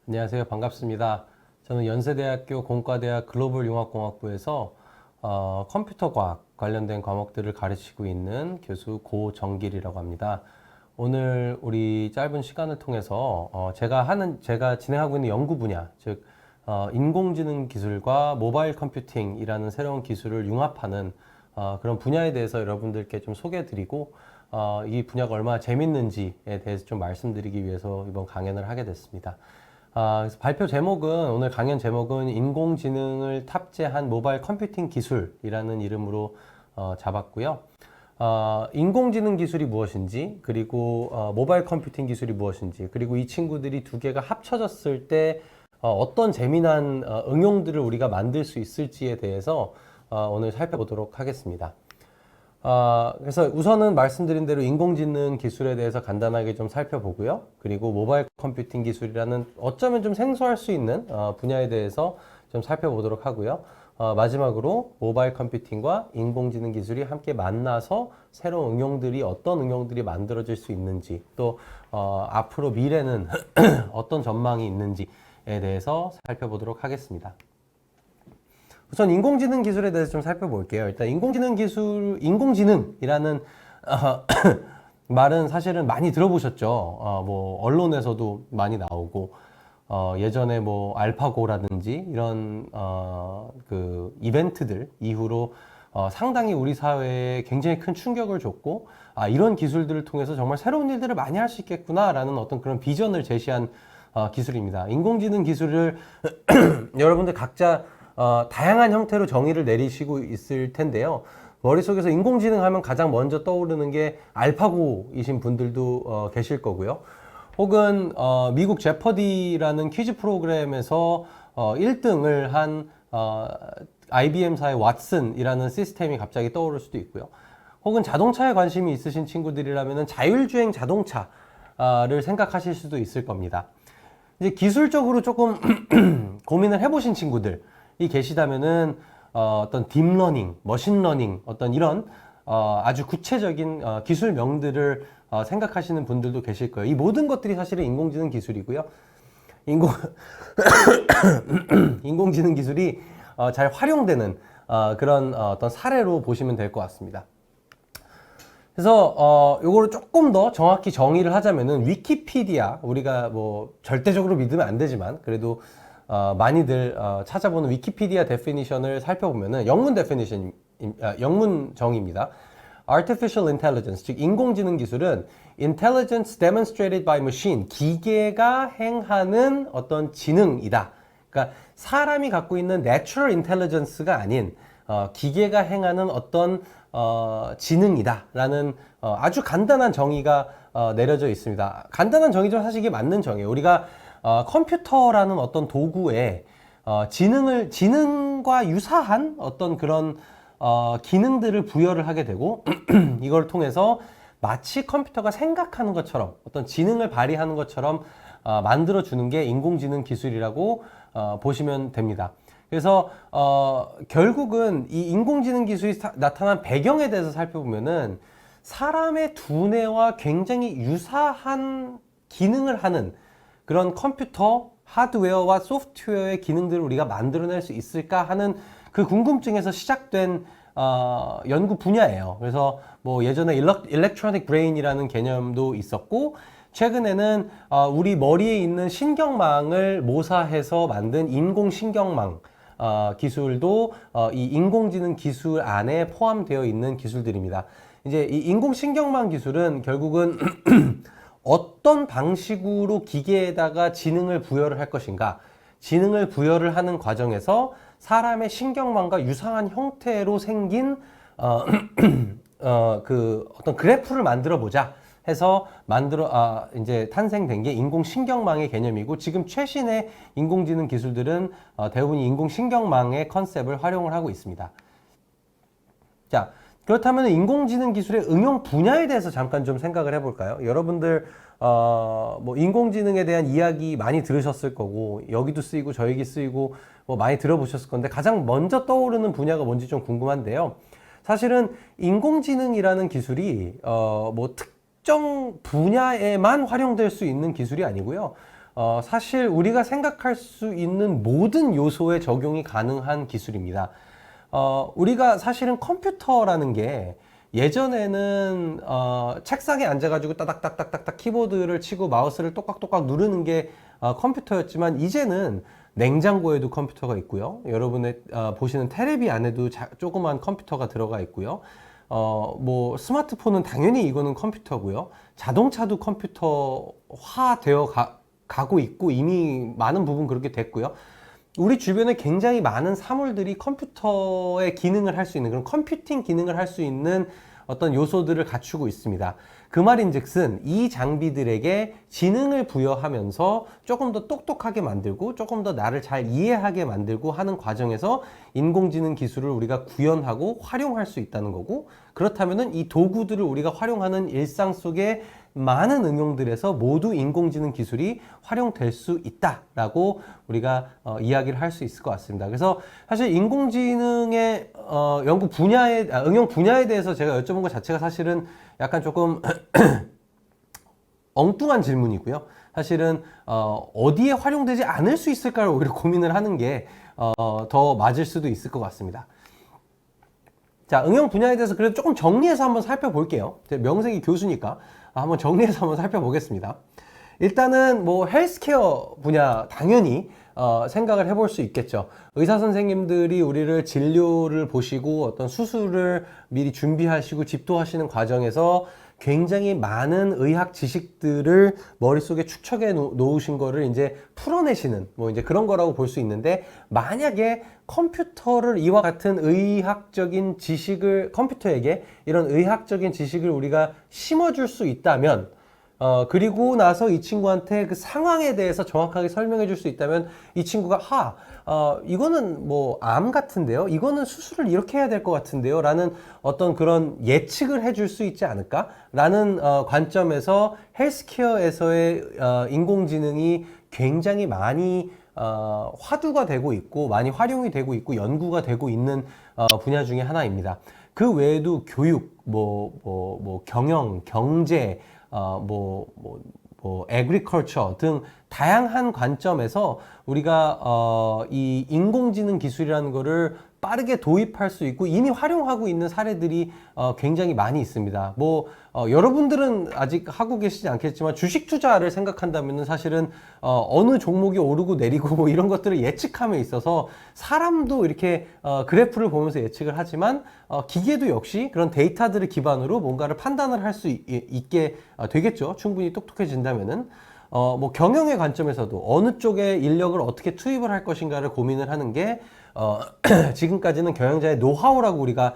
안녕하세요. 반갑습니다. 저는 연세대학교 공과대학 글로벌융합공학부에서 컴퓨터과학 관련된 과목들을 가르치고 있는 교수 고정길이라고 합니다. 오늘 우리 짧은 시간을 통해서 제가 진행하고 있는 연구 분야, 즉 인공지능 기술과 모바일 컴퓨팅이라는 새로운 기술을 융합하는 그런 분야에 대해서 여러분들께 좀 소개해드리고 이 분야가 얼마나 재밌는지에 대해서 좀 말씀드리기 위해서 이번 강연을 하게 됐습니다. 그래서 발표 제목은, 오늘 강연 제목은 인공지능을 탑재한 모바일 컴퓨팅 기술이라는 이름으로 잡았고요. 인공지능 기술이 무엇인지, 그리고 모바일 컴퓨팅 기술이 무엇인지, 그리고 이 친구들이 두 개가 합쳐졌을 때 어떤 재미난 응용들을 우리가 만들 수 있을지에 대해서 오늘 살펴보도록 하겠습니다. 그래서 우선은 말씀드린 대로 인공지능 기술에 대해서 간단하게 좀 살펴보고요. 그리고 모바일 컴퓨팅 기술이라는 어쩌면 좀 생소할 수 있는 분야에 대해서 좀 살펴보도록 하고요. 마지막으로 모바일 컴퓨팅과 인공지능 기술이 함께 만나서 새로운 응용들이 어떤 응용들이 만들어질 수 있는지, 또 앞으로 미래는 어떤 전망이 있는지에 대해서 살펴보도록 하겠습니다. 우선 인공지능 기술에 대해서 좀 살펴볼게요. 일단 인공지능이라는 말은 사실은 많이 들어보셨죠. 뭐 언론에서도 많이 나오고, 예전에 뭐 알파고라든지 이런 그 이벤트들 이후로 상당히 우리 사회에 굉장히 큰 충격을 줬고, 이런 기술들을 통해서 정말 새로운 일들을 많이 할 수 있겠구나라는 어떤 그런 비전을 제시한 기술입니다. 인공지능 기술을 여러분들 각자 다양한 형태로 정의를 내리시고 있을 텐데요. 머릿속에서 인공지능 하면 가장 먼저 떠오르는 게 알파고이신 분들도 계실 거고요. 혹은 미국 제퍼디라는 퀴즈 프로그램에서 1등을 한 IBM사의 왓슨이라는 시스템이 갑자기 떠오를 수도 있고요. 혹은 자동차에 관심이 있으신 친구들이라면 자율주행 자동차를 생각하실 수도 있을 겁니다. 이제 기술적으로 조금 고민을 해보신 친구들 이 계시다면은 어떤 딥러닝, 머신러닝, 어떤 이런 아주 구체적인 기술명들을 생각하시는 분들도 계실 거예요. 이 모든 것들이 사실은 인공지능 기술이고요. 인공지능 기술이 잘 활용되는 그런 어떤 사례로 보시면 될 것 같습니다. 그래서 요거를 조금 더 정확히 정의를 하자면은 위키피디아, 우리가 뭐 절대적으로 믿으면 안 되지만 그래도 많이들 찾아보는 위키피디아 데피니션을 살펴보면은 영문 정의입니다. Artificial Intelligence, 즉 인공지능 기술은 Intelligence demonstrated by machine, 기계가 행하는 어떤 지능이다. 그러니까 사람이 갖고 있는 Natural Intelligence가 아닌 기계가 행하는 어떤 지능이다라는 아주 간단한 정의가 내려져 있습니다. 간단한 정의죠. 사실 이게 맞는 정의예요. 우리가 컴퓨터라는 어떤 도구에 지능과 유사한 어떤 그런 기능들을 부여를 하게 되고 이걸 통해서 마치 컴퓨터가 생각하는 것처럼 어떤 지능을 발휘하는 것처럼 만들어주는 게 인공지능 기술이라고 보시면 됩니다. 그래서 결국은 이 인공지능 기술이 나타난 배경에 대해서 살펴보면은 사람의 두뇌와 굉장히 유사한 기능을 하는 그런 컴퓨터 하드웨어와 소프트웨어의 기능들을 우리가 만들어낼 수 있을까 하는 그 궁금증에서 시작된 연구 분야예요. 그래서 뭐 예전에 일렉트로닉 브레인이라는 개념도 있었고, 최근에는 우리 머리에 있는 신경망을 모사해서 만든 인공신경망 기술도 이 인공지능 기술 안에 포함되어 있는 기술들입니다. 이제 이 인공신경망 기술은 결국은 어떤 방식으로 기계에다가 지능을 부여를 할 것인가, 지능을 부여를 하는 과정에서 사람의 신경망과 유사한 형태로 생긴 그 어떤 그래프를 만들어 보자 해서 이제 탄생된 게 인공신경망의 개념이고, 지금 최신의 인공지능 기술들은 대부분 인공신경망의 컨셉을 활용을 하고 있습니다. 자, 그렇다면 인공지능 기술의 응용 분야에 대해서 잠깐 좀 생각을 해볼까요? 여러분들 뭐 인공지능에 대한 이야기 많이 들으셨을 거고, 여기도 쓰이고 저기 쓰이고 뭐 많이 들어보셨을 건데, 가장 먼저 떠오르는 분야가 뭔지 좀 궁금한데요. 사실은 인공지능이라는 기술이 뭐 특정 분야에만 활용될 수 있는 기술이 아니고요. 사실 우리가 생각할 수 있는 모든 요소에 적용이 가능한 기술입니다. 우리가 사실은 컴퓨터라는 게 예전에는 책상에 앉아가지고 따닥따닥따닥 키보드를 치고 마우스를 똑깍똑깍 누르는 게 컴퓨터였지만 이제는 냉장고에도 컴퓨터가 있고요. 여러분의 보시는 테레비 안에도 조그만 컴퓨터가 들어가 있고요. 뭐 스마트폰은 당연히 이거는 컴퓨터고요. 자동차도 컴퓨터화 되어 가고 있고 이미 많은 부분 그렇게 됐고요. 우리 주변에 굉장히 많은 사물들이 컴퓨터의 기능을 할 수 있는 그런 컴퓨팅 기능을 할 수 있는 어떤 요소들을 갖추고 있습니다. 그 말인즉슨 이 장비들에게 지능을 부여하면서 조금 더 똑똑하게 만들고 조금 더 나를 잘 이해하게 만들고 하는 과정에서 인공지능 기술을 우리가 구현하고 활용할 수 있다는 거고, 그렇다면은 이 도구들을 우리가 활용하는 일상 속에 많은 응용들에서 모두 인공지능 기술이 활용될 수 있다라고 우리가 이야기를 할 수 있을 것 같습니다. 그래서 사실 인공지능의 연구 분야에 응용 분야에 대해서 제가 여쭤본 것 자체가 사실은 약간 조금 엉뚱한 질문이고요. 사실은 어디에 활용되지 않을 수 있을까를 오히려 고민을 하는 게 더 맞을 수도 있을 것 같습니다. 자, 응용 분야에 대해서 그래도 조금 정리해서 한번 살펴볼게요. 제 명색이 교수니까 한번 정리해서 한번 살펴보겠습니다. 일단은 뭐 헬스케어 분야 당연히 생각을 해볼 수 있겠죠. 의사 선생님들이 우리를 진료를 보시고 어떤 수술을 미리 준비하시고 집도하시는 과정에서 굉장히 많은 의학 지식들을 머릿속에 축적해 놓으신 거를 이제 풀어내시는 뭐 이제 그런 거라고 볼 수 있는데, 만약에 컴퓨터를 이와 같은 의학적인 지식을 컴퓨터에게 이런 의학적인 지식을 우리가 심어줄 수 있다면, 그리고 나서 이 친구한테 그 상황에 대해서 정확하게 설명해 줄 수 있다면 이 친구가 이거는 뭐 암 같은데요, 이거는 수술을 이렇게 해야 될 것 같은데요 라는 어떤 그런 예측을 해줄 수 있지 않을까 라는 관점에서 헬스케어에서의 인공지능이 굉장히 많이 화두가 되고 있고 많이 활용이 되고 있고 연구가 되고 있는 분야 중에 하나입니다. 그 외에도 교육, 경영, 경제, agriculture 등 다양한 관점에서 우리가 이 인공지능 기술이라는 거를 빠르게 도입할 수 있고 이미 활용하고 있는 사례들이 굉장히 많이 있습니다. 여러분들은 아직 하고 계시지 않겠지만 주식 투자를 생각한다면 사실은 어느 종목이 오르고 내리고 뭐 이런 것들을 예측함에 있어서 사람도 이렇게 그래프를 보면서 예측을 하지만 기계도 역시 그런 데이터들을 기반으로 뭔가를 판단을 할 수 있게 되겠죠. 충분히 똑똑해진다면은. 경영의 관점에서도 어느 쪽에 인력을 어떻게 투입을 할 것인가를 고민을 하는 게 지금까지는 경영자의 노하우라고 우리가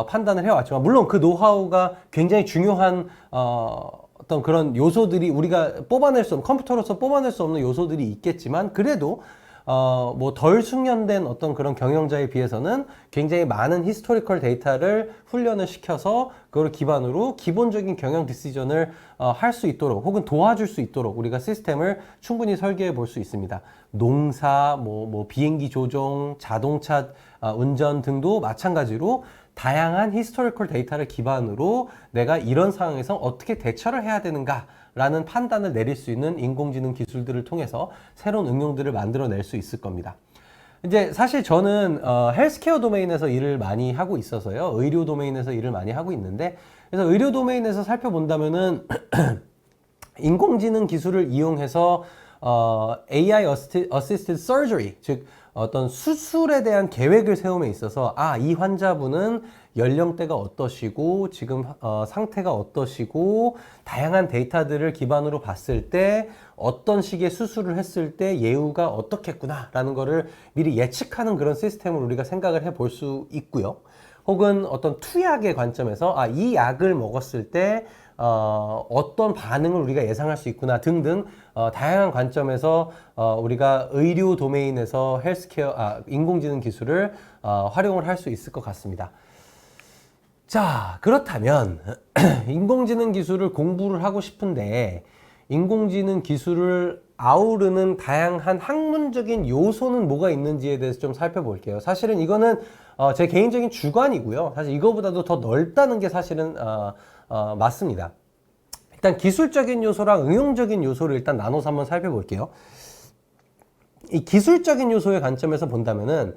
판단을 해왔지만, 물론 그 노하우가 굉장히 중요한 어떤 그런 요소들이 우리가 컴퓨터로서 뽑아낼 수 없는 요소들이 있겠지만, 그래도 덜 숙련된 어떤 그런 경영자에 비해서는 굉장히 많은 히스토리컬 데이터를 훈련을 시켜서 그걸 기반으로 기본적인 경영 디시전을 할 수 있도록 혹은 도와줄 수 있도록 우리가 시스템을 충분히 설계해 볼 수 있습니다. 농사, 비행기 조종, 자동차 운전 등도 마찬가지로 다양한 히스토리컬 데이터를 기반으로 내가 이런 상황에서 어떻게 대처를 해야 되는가 라는 판단을 내릴 수 있는 인공지능 기술들을 통해서 새로운 응용들을 만들어낼 수 있을 겁니다. 이제 사실 저는 헬스케어 도메인에서 일을 많이 하고 있어서요. 의료 도메인에서 일을 많이 하고 있는데, 그래서 의료 도메인에서 살펴본다면은 인공지능 기술을 이용해서 AI Assisted Surgery, 즉 어떤 수술에 대한 계획을 세움에 있어서 이 환자분은 연령대가 어떠시고 지금 상태가 어떠시고 다양한 데이터들을 기반으로 봤을 때 어떤 식의 수술을 했을 때 예후가 어떻겠구나 라는 거를 미리 예측하는 그런 시스템을 우리가 생각을 해 볼 수 있고요. 혹은 어떤 투약의 관점에서 이 약을 먹었을 때 어떤 반응을 우리가 예상할 수 있구나 등등 다양한 관점에서 우리가 의료 도메인에서 인공지능 기술을 활용을 할 수 있을 것 같습니다. 자, 그렇다면 인공지능 기술을 공부를 하고 싶은데 인공지능 기술을 아우르는 다양한 학문적인 요소는 뭐가 있는지에 대해서 좀 살펴볼게요. 사실은 이거는 제 개인적인 주관이고요. 사실 이거보다도 더 넓다는 게 사실은 맞습니다. 일단 기술적인 요소랑 응용적인 요소를 일단 나눠서 한번 살펴볼게요. 이 기술적인 요소의 관점에서 본다면은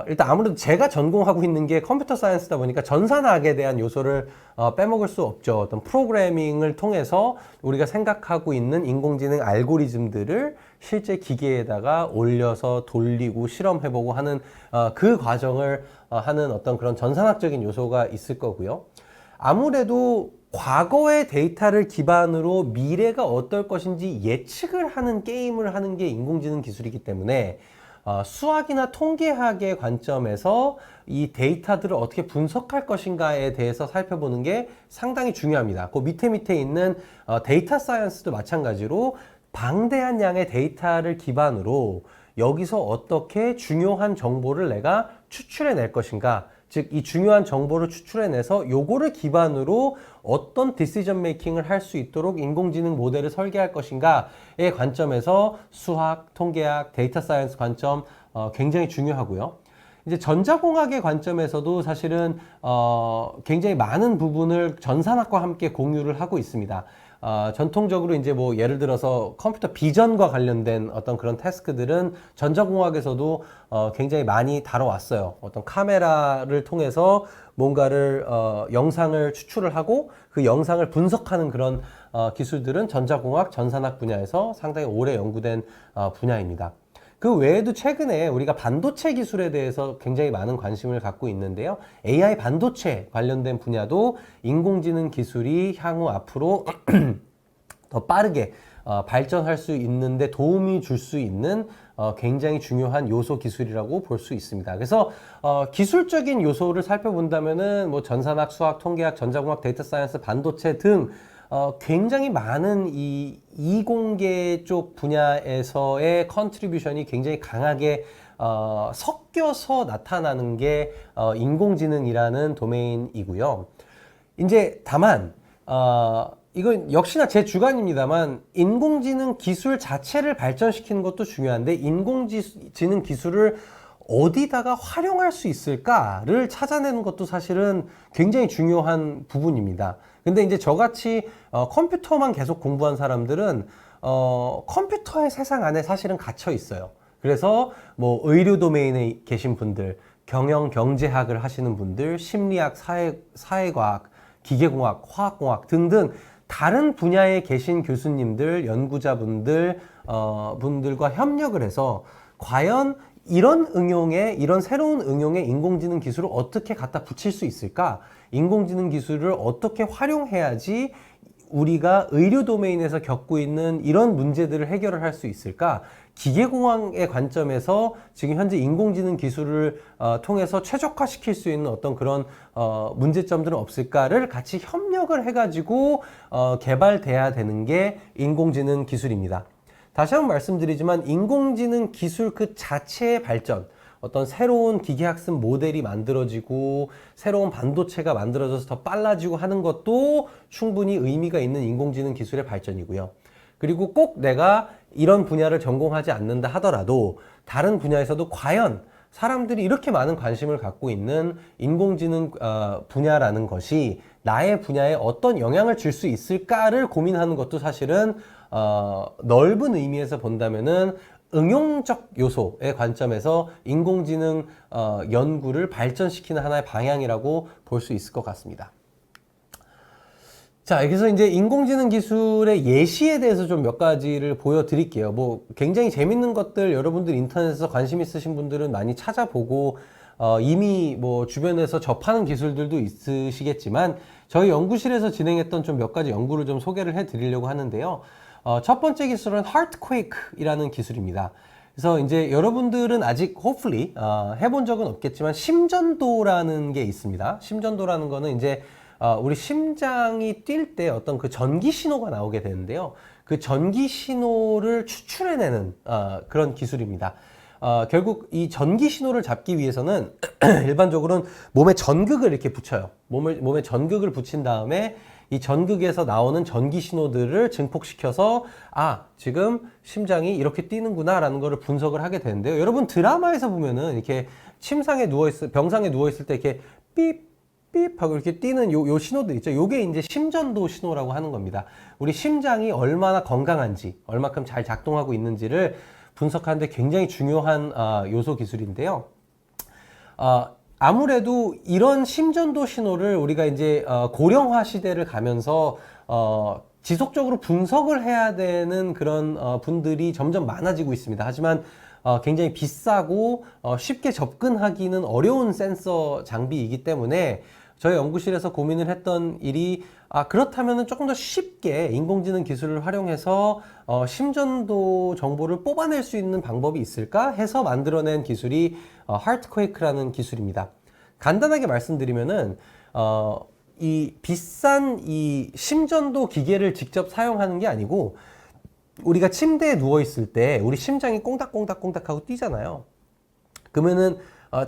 일단 아무래도 제가 전공하고 있는 게 컴퓨터 사이언스다 보니까 전산학에 대한 요소를 빼먹을 수 없죠. 어떤 프로그래밍을 통해서 우리가 생각하고 있는 인공지능 알고리즘들을 실제 기계에다가 올려서 돌리고 실험해보고 하는 그 과정을 하는 어떤 그런 전산학적인 요소가 있을 거고요. 아무래도 과거의 데이터를 기반으로 미래가 어떨 것인지 예측을 하는 게임을 하는 게 인공지능 기술이기 때문에 수학이나 통계학의 관점에서 이 데이터들을 어떻게 분석할 것인가에 대해서 살펴보는 게 상당히 중요합니다. 그 밑에 있는 데이터 사이언스도 마찬가지로 방대한 양의 데이터를 기반으로 여기서 어떻게 중요한 정보를 내가 추출해낼 것인가, 즉 이 중요한 정보를 추출해내서 요거를 기반으로 어떤 디시전 메이킹을 할 수 있도록 인공지능 모델을 설계할 것인가의 관점에서 수학, 통계학, 데이터 사이언스 관점 굉장히 중요하고요. 이제 전자공학의 관점에서도 사실은 굉장히 많은 부분을 전산학과 함께 공유를 하고 있습니다. 전통적으로 이제 뭐 예를 들어서 컴퓨터 비전과 관련된 어떤 그런 태스크들은 전자공학에서도 굉장히 많이 다뤄왔어요. 어떤 카메라를 통해서 뭔가를 영상을 추출을 하고 그 영상을 분석하는 그런 기술들은 전자공학, 전산학 분야에서 상당히 오래 연구된 분야입니다. 그 외에도 최근에 우리가 반도체 기술에 대해서 굉장히 많은 관심을 갖고 있는데요. AI 반도체 관련된 분야도 인공지능 기술이 향후 앞으로 더 빠르게 발전할 수 있는데 도움이 줄 수 있는 굉장히 중요한 요소 기술이라고 볼 수 있습니다. 그래서 기술적인 요소를 살펴본다면은 뭐 전산학, 수학, 통계학, 전자공학, 데이터 사이언스, 반도체 등 굉장히 많은 이 이공계 쪽 분야에서의 컨트리뷰션이 굉장히 강하게 섞여서 나타나는 게 인공지능이라는 도메인이고요. 이제 다만 이건 역시나 제 주관입니다만 인공지능 기술 자체를 발전시키는 것도 중요한데 인공지능 기술을 어디다가 활용할 수 있을까를 찾아내는 것도 사실은 굉장히 중요한 부분입니다. 근데 이제 저같이 컴퓨터만 계속 공부한 사람들은 컴퓨터의 세상 안에 사실은 갇혀 있어요. 그래서 뭐 의료 도메인에 계신 분들, 경영 경제학을 하시는 분들, 심리학, 사회과학, 기계공학, 화학공학 등등 다른 분야에 계신 교수님들, 연구자분들 분들과 협력을 해서 과연 이런 새로운 응용에 인공지능 기술을 어떻게 갖다 붙일 수 있을까? 인공지능 기술을 어떻게 활용해야지 우리가 의료 도메인에서 겪고 있는 이런 문제들을 해결을 할 수 있을까? 기계공학의 관점에서 지금 현재 인공지능 기술을 통해서 최적화시킬 수 있는 어떤 그런 문제점들은 없을까를 같이 협력을 해가지고 개발돼야 되는 게 인공지능 기술입니다. 다시 한번 말씀드리지만 인공지능 기술 그 자체의 발전, 어떤 새로운 기계학습 모델이 만들어지고 새로운 반도체가 만들어져서 더 빨라지고 하는 것도 충분히 의미가 있는 인공지능 기술의 발전이고요. 그리고 꼭 내가 이런 분야를 전공하지 않는다 하더라도 다른 분야에서도 과연 사람들이 이렇게 많은 관심을 갖고 있는 인공지능 분야라는 것이 나의 분야에 어떤 영향을 줄 수 있을까를 고민하는 것도 사실은 넓은 의미에서 본다면은 응용적 요소의 관점에서 인공지능 연구를 발전시키는 하나의 방향이라고 볼 수 있을 것 같습니다. 자, 그래서 이제 인공지능 기술의 예시에 대해서 좀 몇 가지를 보여드릴게요. 뭐 굉장히 재밌는 것들 여러분들 인터넷에서 관심 있으신 분들은 많이 찾아보고 이미 뭐 주변에서 접하는 기술들도 있으시겠지만 저희 연구실에서 진행했던 좀 몇 가지 연구를 좀 소개를 해드리려고 하는데요. 첫 번째 기술은 Heartquake이라는 기술입니다. 그래서 이제 여러분들은 아직 hopefully 해본 적은 없겠지만 심전도라는 게 있습니다. 심전도라는 거는 이제 우리 심장이 뛸 때 어떤 그 전기 신호가 나오게 되는데요. 그 전기 신호를 추출해내는 그런 기술입니다. 결국 이 전기 신호를 잡기 위해서는 일반적으로는 몸에 전극을 이렇게 붙여요. 몸에 전극을 붙인 다음에 이 전극에서 나오는 전기 신호들을 증폭시켜서 지금 심장이 이렇게 뛰는구나 라는 거를 분석을 하게 되는데요. 여러분 드라마에서 보면은 이렇게 병상에 누워있을 때 이렇게 삐 삐 하고 이렇게 뛰는 요 신호들 있죠. 요게 이제 심전도 신호라고 하는 겁니다. 우리 심장이 얼마나 건강한지, 얼마큼 잘 작동하고 있는지를 분석하는데 굉장히 중요한 요소 기술인데요. 아무래도 이런 심전도 신호를 우리가 이제 고령화 시대를 가면서 지속적으로 분석을 해야 되는 그런 분들이 점점 많아지고 있습니다. 하지만 굉장히 비싸고 쉽게 접근하기는 어려운 센서 장비이기 때문에 저희 연구실에서 고민을 했던 일이 그렇다면 조금 더 쉽게 인공지능 기술을 활용해서 심전도 정보를 뽑아낼 수 있는 방법이 있을까 해서 만들어낸 기술이 하트퀘이크라는 기술입니다. 간단하게 말씀드리면은 이 비싼 이 심전도 기계를 직접 사용하는 게 아니고 우리가 침대에 누워 있을 때 우리 심장이 꽁닥꽁닥꽁닥 하고 뛰잖아요. 그러면은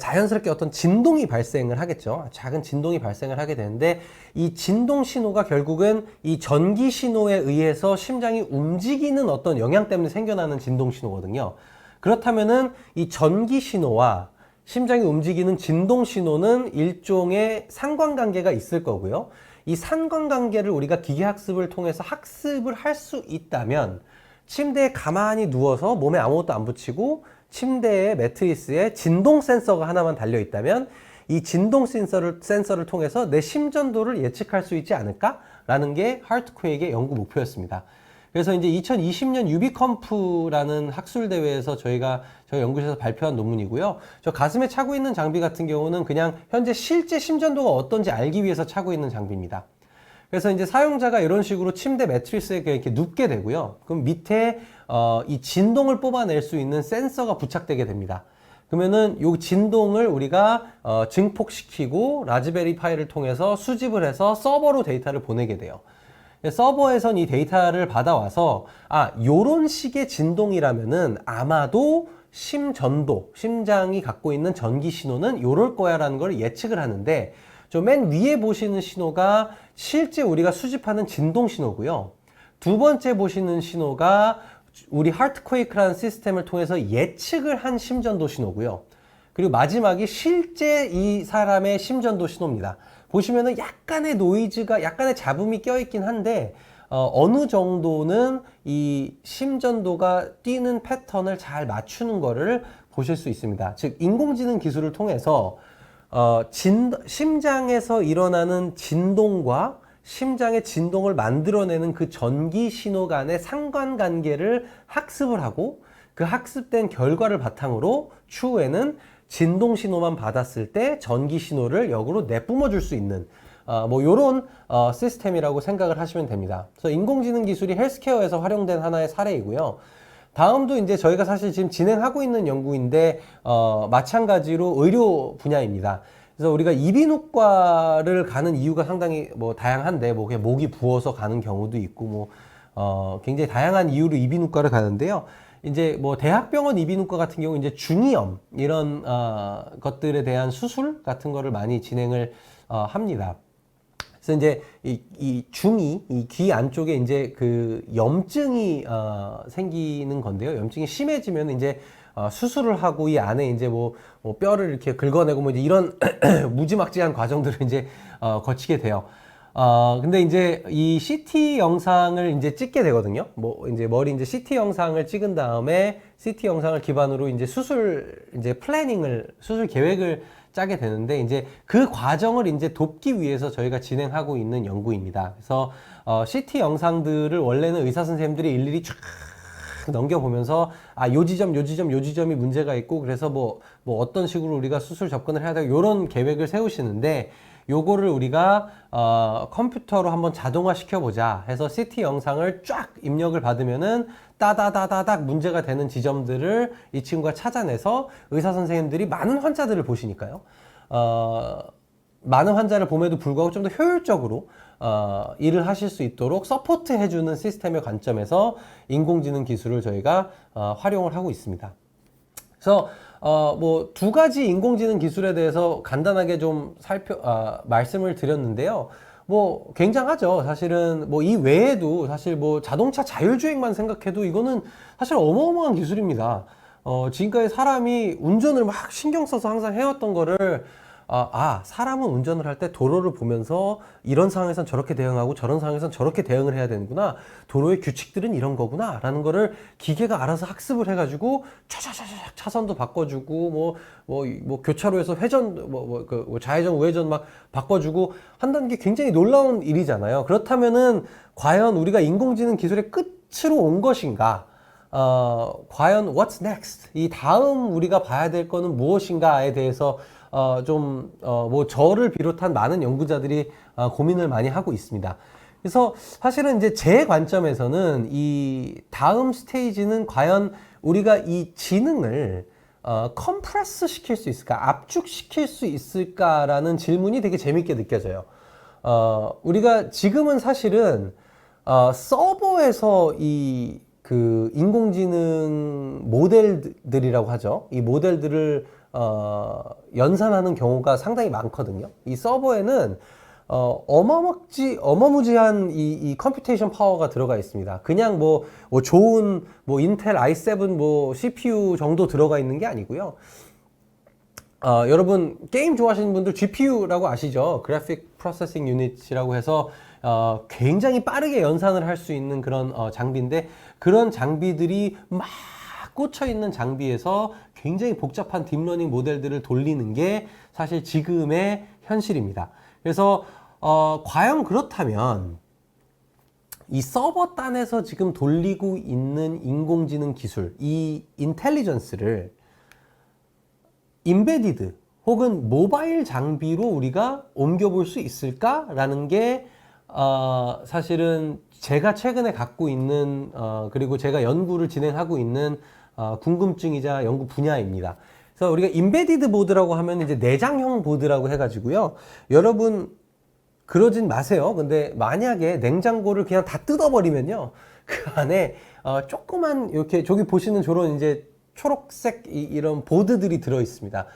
자연스럽게 어떤 진동이 발생을 하겠죠. 작은 진동이 발생을 하게 되는데 이 진동 신호가 결국은 이 전기 신호에 의해서 심장이 움직이는 어떤 영향 때문에 생겨나는 진동 신호거든요. 그렇다면은 이 전기 신호와 심장이 움직이는 진동 신호는 일종의 상관관계가 있을 거고요. 이 상관관계를 우리가 기계학습을 통해서 학습을 할 수 있다면 침대에 가만히 누워서 몸에 아무것도 안 붙이고 침대의 매트리스에 진동 센서가 하나만 달려 있다면 이 진동 센서를 통해서 내 심전도를 예측할 수 있지 않을까라는 게 하트퀘이크의 연구 목표였습니다. 그래서 이제 2020년 유비컴프라는 학술 대회에서 저희 연구실에서 발표한 논문이고요. 저 가슴에 차고 있는 장비 같은 경우는 그냥 현재 실제 심전도가 어떤지 알기 위해서 차고 있는 장비입니다. 그래서 이제 사용자가 이런 식으로 침대 매트리스에 이렇게 눕게 되고요. 그럼 밑에 이 진동을 뽑아낼 수 있는 센서가 부착되게 됩니다. 그러면은 이 진동을 우리가 증폭시키고 라즈베리 파이를 통해서 수집을 해서 서버로 데이터를 보내게 돼요. 서버에선 이 데이터를 받아와서 요런 식의 진동이라면은 아마도 심전도, 심장이 갖고 있는 전기 신호는 요럴 거야 라는 걸 예측을 하는데 저 맨 위에 보시는 신호가 실제 우리가 수집하는 진동 신호고요. 두 번째 보시는 신호가 우리 하트퀘이크라는 시스템을 통해서 예측을 한 심전도 신호고요. 그리고 마지막이 실제 이 사람의 심전도 신호입니다. 보시면은 약간의 노이즈가, 약간의 잡음이 껴있긴 한데 어느 정도는 이 심전도가 뛰는 패턴을 잘 맞추는 거를 보실 수 있습니다. 즉 인공지능 기술을 통해서 심장에서 일어나는 진동과 심장의 진동을 만들어내는 그 전기 신호 간의 상관관계를 학습을 하고 그 학습된 결과를 바탕으로 추후에는 진동 신호만 받았을 때 전기 신호를 역으로 내뿜어 줄 수 있는 뭐 요런 시스템이라고 생각을 하시면 됩니다. 그래서 인공지능 기술이 헬스케어에서 활용된 하나의 사례이고요. 다음도 이제 저희가 사실 지금 진행하고 있는 연구인데 마찬가지로 의료 분야입니다. 그래서 우리가 이비인후과를 가는 이유가 상당히 뭐 다양한데 뭐 그냥 목이 부어서 가는 경우도 있고 뭐 굉장히 다양한 이유로 이비인후과를 가는데요. 이제 뭐 대학병원 이비인후과 같은 경우 이제 중이염 이런 것들에 대한 수술 같은 거를 많이 진행을 합니다. 그래서 이제 이 귀 안쪽에 이제 그 염증이 생기는 건데요. 염증이 심해지면 이제 수술을 하고 이 안에 이제 뭐 뼈를 이렇게 긁어내고 뭐 이제 이런 무지막지한 과정들을 이제 거치게 돼요. 근데 이제 이 CT 영상을 이제 찍게 되거든요. 뭐 이제 머리 이제 CT 영상을 찍은 다음에 CT 영상을 기반으로 이제 수술 계획을 짜게 되는데 이제 그 과정을 이제 돕기 위해서 저희가 진행하고 있는 연구입니다. 그래서 CT 영상들을 원래는 의사 선생님들이 일일이 쫙 넘겨보면서 요 지점이 문제가 있고 그래서 뭐 어떤 식으로 우리가 수술 접근을 해야 되고 이런 계획을 세우시는데 요거를 우리가 컴퓨터로 한번 자동화 시켜보자 해서 CT 영상을 쫙 입력을 받으면은 따다다다닥 문제가 되는 지점들을 이 친구가 찾아내서 의사 선생님들이 많은 환자들을 보시니까요. 많은 환자를 봄에도 불구하고 좀 더 효율적으로 일을 하실 수 있도록 서포트 해주는 시스템의 관점에서 인공지능 기술을 저희가 활용을 하고 있습니다. 그래서 뭐 두 가지 인공지능 기술에 대해서 간단하게 좀 말씀을 드렸는데요. 뭐 굉장하죠. 사실은 뭐 이 외에도 사실 뭐 자동차 자율주행만 생각해도 이거는 사실 어마어마한 기술입니다. 지금까지 사람이 운전을 막 신경 써서 항상 해왔던 거를 사람은 운전을 할 때 도로를 보면서 이런 상황에선 저렇게 대응하고 저런 상황에선 저렇게 대응을 해야 되는구나. 도로의 규칙들은 이런 거구나. 라는 거를 기계가 알아서 학습을 해가지고 차차차차 차선도 바꿔주고 뭐 교차로에서 회전 좌회전 우회전 막 바꿔주고 한다는 게 굉장히 놀라운 일이잖아요. 그렇다면은 과연 우리가 인공지능 기술의 끝으로 온 것인가? 과연 what's next? 이 다음 우리가 봐야 될 거는 무엇인가에 대해서 저를 비롯한 많은 연구자들이 고민을 많이 하고 있습니다. 그래서 사실은 이제 제 관점에서는 이 다음 스테이지는 과연 우리가 이 지능을 컴프레스 시킬 수 있을까? 압축시킬 수 있을까라는 질문이 되게 재밌게 느껴져요. 우리가 지금은 사실은 서버에서 그 인공지능 모델들이라고 하죠. 이 모델들을 연산하는 경우가 상당히 많거든요. 이 서버에는 어마무지한 이 컴퓨테이션 파워가 들어가 있습니다. 그냥 좋은 인텔 i7 CPU 정도 들어가 있는 게 아니고요. 여러분 게임 좋아하시는 분들 GPU라고 아시죠? 그래픽 프로세싱 유닛이라고 해서 굉장히 빠르게 연산을 할 수 있는 그런 장비인데, 그런 장비들이 막 꽂혀 있는 장비에서 굉장히 복잡한 딥러닝 모델들을 돌리는 게 사실 지금의 현실입니다. 그래서 과연 그렇다면 이 서버 단에서 지금 돌리고 있는 인공지능 기술, 이 인텔리전스를 인베디드 혹은 모바일 장비로 우리가 옮겨볼 수 있을까라는 게 사실은 제가 최근에 갖고 있는 그리고 제가 연구를 진행하고 있는 궁금증이자 연구 분야입니다. 그래서 우리가 인베디드 보드라고 하면 이제 내장형 보드라고 해가지고요. 여러분 그러진 마세요. 근데 만약에 냉장고를 그냥 다 뜯어버리면요, 그 안에 조그만 이렇게 저기 보시는 저런 이제 초록색 이런 보드들이 들어 있습니다.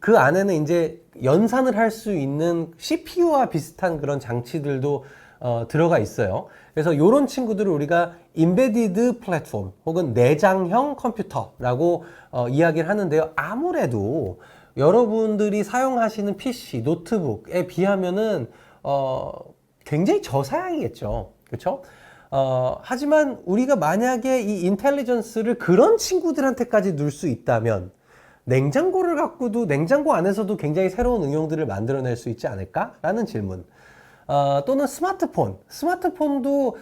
그 안에는 이제 연산을 할 수 있는 CPU와 비슷한 그런 장치들도 들어가 있어요. 그래서 이런 친구들을 우리가 인베디드 플랫폼 혹은 내장형 컴퓨터라고 이야기를 하는데요. 아무래도 여러분들이 사용하시는 PC, 노트북에 비하면은 굉장히 저사양이겠죠. 그렇죠? 하지만 우리가 만약에 이 인텔리전스를 그런 친구들한테까지 넣을 수 있다면 냉장고를 갖고도 냉장고 안에서도 굉장히 새로운 응용들을 만들어낼 수 있지 않을까라는 질문. 또는 스마트폰도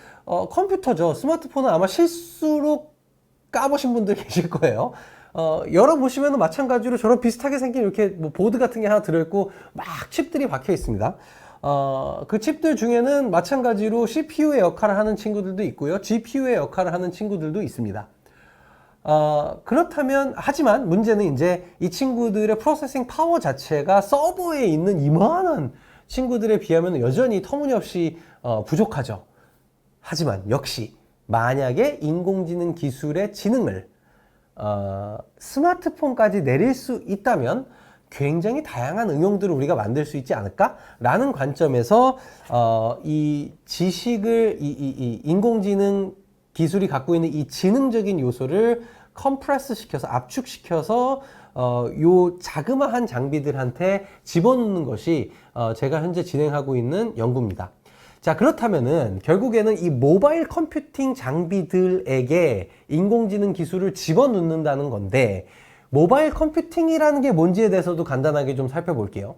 컴퓨터죠. 스마트폰은 아마 실수로 까보신 분들 계실 거예요. 열어보시면 마찬가지로 저런 비슷하게 생긴 이렇게 보드 같은 게 하나 들어있고 막 칩들이 박혀 있습니다. 그 칩들 중에는 마찬가지로 CPU의 역할을 하는 친구들도 있고요. GPU의 역할을 하는 친구들도 있습니다. 하지만 문제는 이제 이 친구들의 프로세싱 파워 자체가 서버에 있는 이만한 친구들에 비하면 여전히 터무니없이 부족하죠. 하지만 역시 만약에 인공지능 기술의 지능을 스마트폰까지 내릴 수 있다면 굉장히 다양한 응용들을 우리가 만들 수 있지 않을까라는 관점에서 이 지식을 이 인공지능 기술이 갖고 있는 이 지능적인 요소를 컴프레스 시켜서 압축시켜서 요 자그마한 장비들한테 집어넣는 것이 제가 현재 진행하고 있는 연구입니다. 자, 그렇다면은 결국에는 이 모바일 컴퓨팅 장비들에게 인공지능 기술을 집어넣는다는 건데, 모바일 컴퓨팅이라는 게 뭔지에 대해서도 간단하게 좀 살펴볼게요.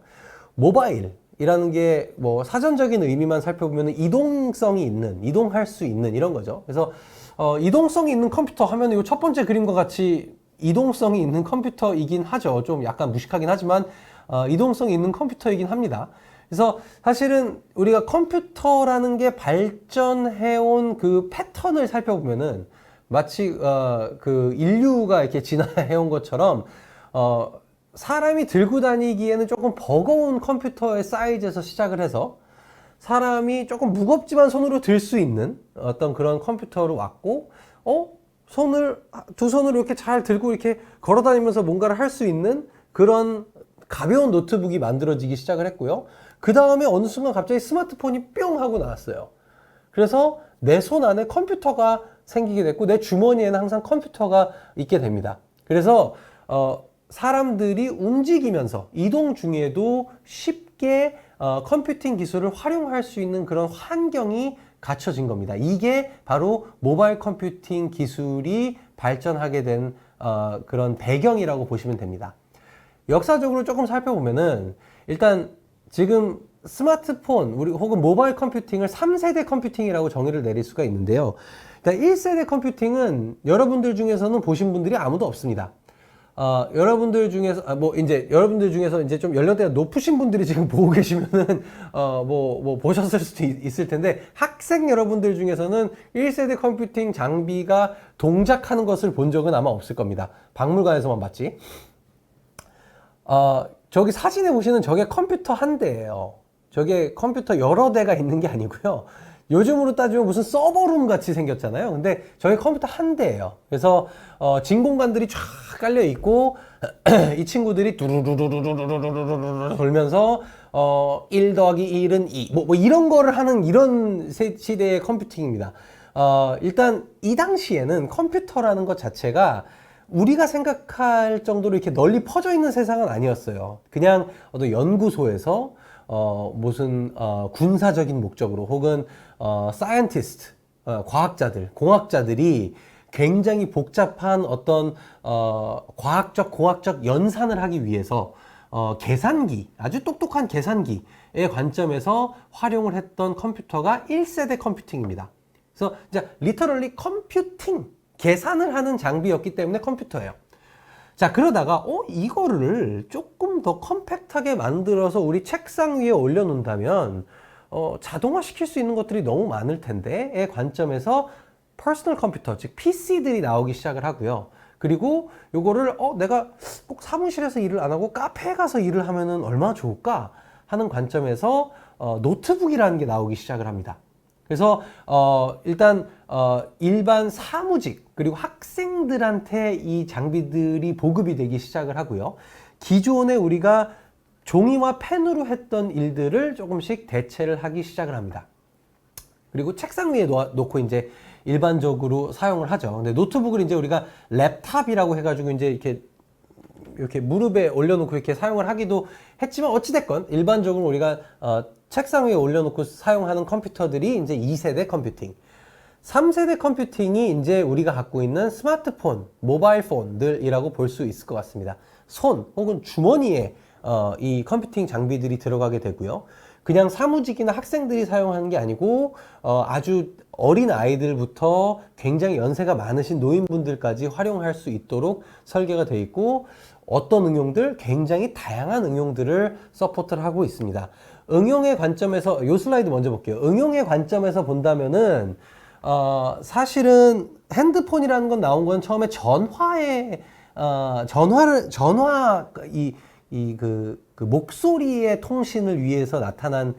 모바일이라는 게 사전적인 의미만 살펴보면 이동성이 있는, 이동할 수 있는 이런 거죠. 그래서 이동성이 있는 컴퓨터 하면 이 첫 번째 그림과 같이 이동성이 있는 컴퓨터이긴 하죠. 좀 약간 무식하긴 하지만 이동성이 있는 컴퓨터이긴 합니다. 그래서 사실은 우리가 컴퓨터라는 게 발전해온 그 패턴을 살펴보면은 마치 그 인류가 이렇게 진화해온 것처럼 사람이 들고 다니기에는 조금 버거운 컴퓨터의 사이즈에서 시작을 해서 사람이 조금 무겁지만 손으로 들 수 있는 어떤 그런 컴퓨터로 왔고, 두 손으로 이렇게 잘 들고 이렇게 걸어 다니면서 뭔가를 할 수 있는 그런 가벼운 노트북이 만들어지기 시작을 했고요. 그 다음에 어느 순간 갑자기 스마트폰이 뿅 하고 나왔어요. 그래서 내 손 안에 컴퓨터가 생기게 됐고 내 주머니에는 항상 컴퓨터가 있게 됩니다. 그래서 사람들이 움직이면서 이동 중에도 쉽게 컴퓨팅 기술을 활용할 수 있는 그런 환경이 갖춰진 겁니다. 이게 바로 모바일 컴퓨팅 기술이 발전하게 된 그런 배경이라고 보시면 됩니다. 역사적으로 조금 살펴보면은 일단 지금 스마트폰 우리 혹은 모바일 컴퓨팅을 3세대 컴퓨팅이라고 정의를 내릴 수가 있는데요. 일단 1세대 컴퓨팅은 여러분들 중에서는 보신 분들이 아무도 없습니다. 여러분들 중에서 여러분들 중에서 이제 좀 연령대가 높으신 분들이 지금 보고 계시면은 보셨을 수도 있을 텐데, 학생 여러분들 중에서는 1세대 컴퓨팅 장비가 동작하는 것을 본 적은 아마 없을 겁니다. 박물관에서만 봤지. 저기 사진에 보시는 저게 컴퓨터 한 대예요. 저게 컴퓨터 여러 대가 있는 게 아니고요. 요즘으로 따지면 무슨 서버룸 같이 생겼잖아요. 근데 저게 컴퓨터 한 대예요. 그래서 진공관들이 쫙 깔려 있고 이 친구들이 두루루루루루루루루루 돌면서 1 더하기 1은 2 뭐 이런 거를 하는 이런 시대의 컴퓨팅입니다. 일단 이 당시에는 컴퓨터라는 것 자체가 우리가 생각할 정도로 이렇게 널리 퍼져 있는 세상은 아니었어요. 그냥 어떤 연구소에서 무슨 군사적인 목적으로 혹은 사이언티스트, 과학자들, 공학자들이 굉장히 복잡한 어떤 과학적, 공학적 연산을 하기 위해서 계산기, 아주 똑똑한 계산기의 관점에서 활용을 했던 컴퓨터가 1세대 컴퓨팅입니다. 그래서 이제 리터럴리 컴퓨팅, 계산을 하는 장비였기 때문에 컴퓨터예요. 자, 그러다가 이거를 조금 더 컴팩트하게 만들어서 우리 책상 위에 올려놓는다면 자동화 시킬 수 있는 것들이 너무 많을 텐데의 관점에서 퍼스널 컴퓨터, 즉 PC들이 나오기 시작을 하고요. 그리고 요거를 내가 꼭 사무실에서 일을 안 하고 카페에 가서 일을 하면은 얼마나 좋을까 하는 관점에서 노트북이라는 게 나오기 시작을 합니다. 그래서 일단 일반 사무직 그리고 학생들한테 이 장비들이 보급이 되기 시작을 하고요. 기존에 우리가 종이와 펜으로 했던 일들을 조금씩 대체를 하기 시작을 합니다. 그리고 책상 위에 놓고 이제 일반적으로 사용을 하죠. 근데 노트북을 이제 우리가 랩탑이라고 해가지고 이제 이렇게 무릎에 올려놓고 이렇게 사용을 하기도 했지만, 어찌됐건 일반적으로 우리가 책상 위에 올려놓고 사용하는 컴퓨터들이 이제 2세대 컴퓨팅. 3세대 컴퓨팅이 이제 우리가 갖고 있는 스마트폰, 모바일 폰들이라고 볼 수 있을 것 같습니다. 손 혹은 주머니에 이 컴퓨팅 장비들이 들어가게 되고요. 그냥 사무직이나 학생들이 사용하는 게 아니고 아주 어린 아이들부터 굉장히 연세가 많으신 노인분들까지 활용할 수 있도록 설계가 되어 있고, 어떤 응용들? 굉장히 다양한 응용들을 서포트를 하고 있습니다. 응용의 관점에서 이 슬라이드 먼저 볼게요. 응용의 관점에서 본다면은 사실은 핸드폰이라는 건 나온 건 처음에 그 목소리의 통신을 위해서 나타난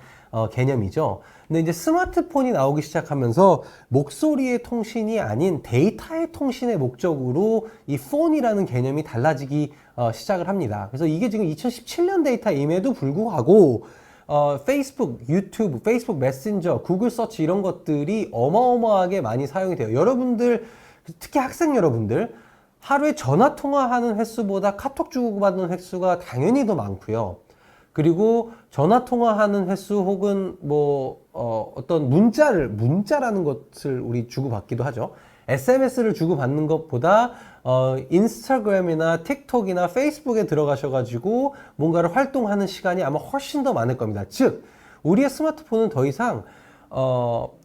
개념이죠. 근데 이제 스마트폰이 나오기 시작하면서 목소리의 통신이 아닌 데이터의 통신의 목적으로 이 폰이라는 개념이 달라지기 시작을 합니다. 그래서 이게 지금 2017년 데이터임에도 불구하고 페이스북, 유튜브, 페이스북 메신저, 구글 서치 이런 것들이 어마어마하게 많이 사용이 돼요. 여러분들, 특히 학생 여러분들, 하루에 전화 통화하는 횟수보다 카톡 주고받는 횟수가 당연히 더 많고요. 그리고 전화 통화하는 횟수 혹은 어떤 문자라는 것을 우리 주고받기도 하죠. SMS를 주고받는 것보다 인스타그램이나 틱톡이나 페이스북에 들어가셔가지고 뭔가를 활동하는 시간이 아마 훨씬 더 많을 겁니다. 즉, 우리의 스마트폰은 더 이상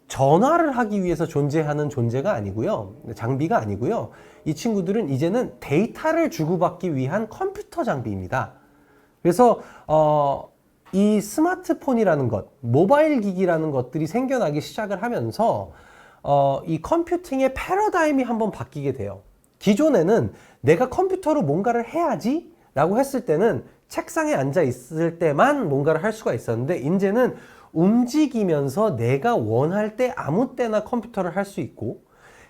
전화를 하기 위해서 존재하는 존재가 아니고요. 장비가 아니고요. 이 친구들은 이제는 데이터를 주고받기 위한 컴퓨터 장비입니다. 그래서 이 스마트폰이라는 것, 모바일 기기라는 것들이 생겨나기 시작을 하면서 이 컴퓨팅의 패러다임이 한번 바뀌게 돼요. 기존에는 내가 컴퓨터로 뭔가를 해야지 라고 했을 때는 책상에 앉아 있을 때만 뭔가를 할 수가 있었는데, 이제는 움직이면서 내가 원할 때 아무 때나 컴퓨터를 할 수 있고,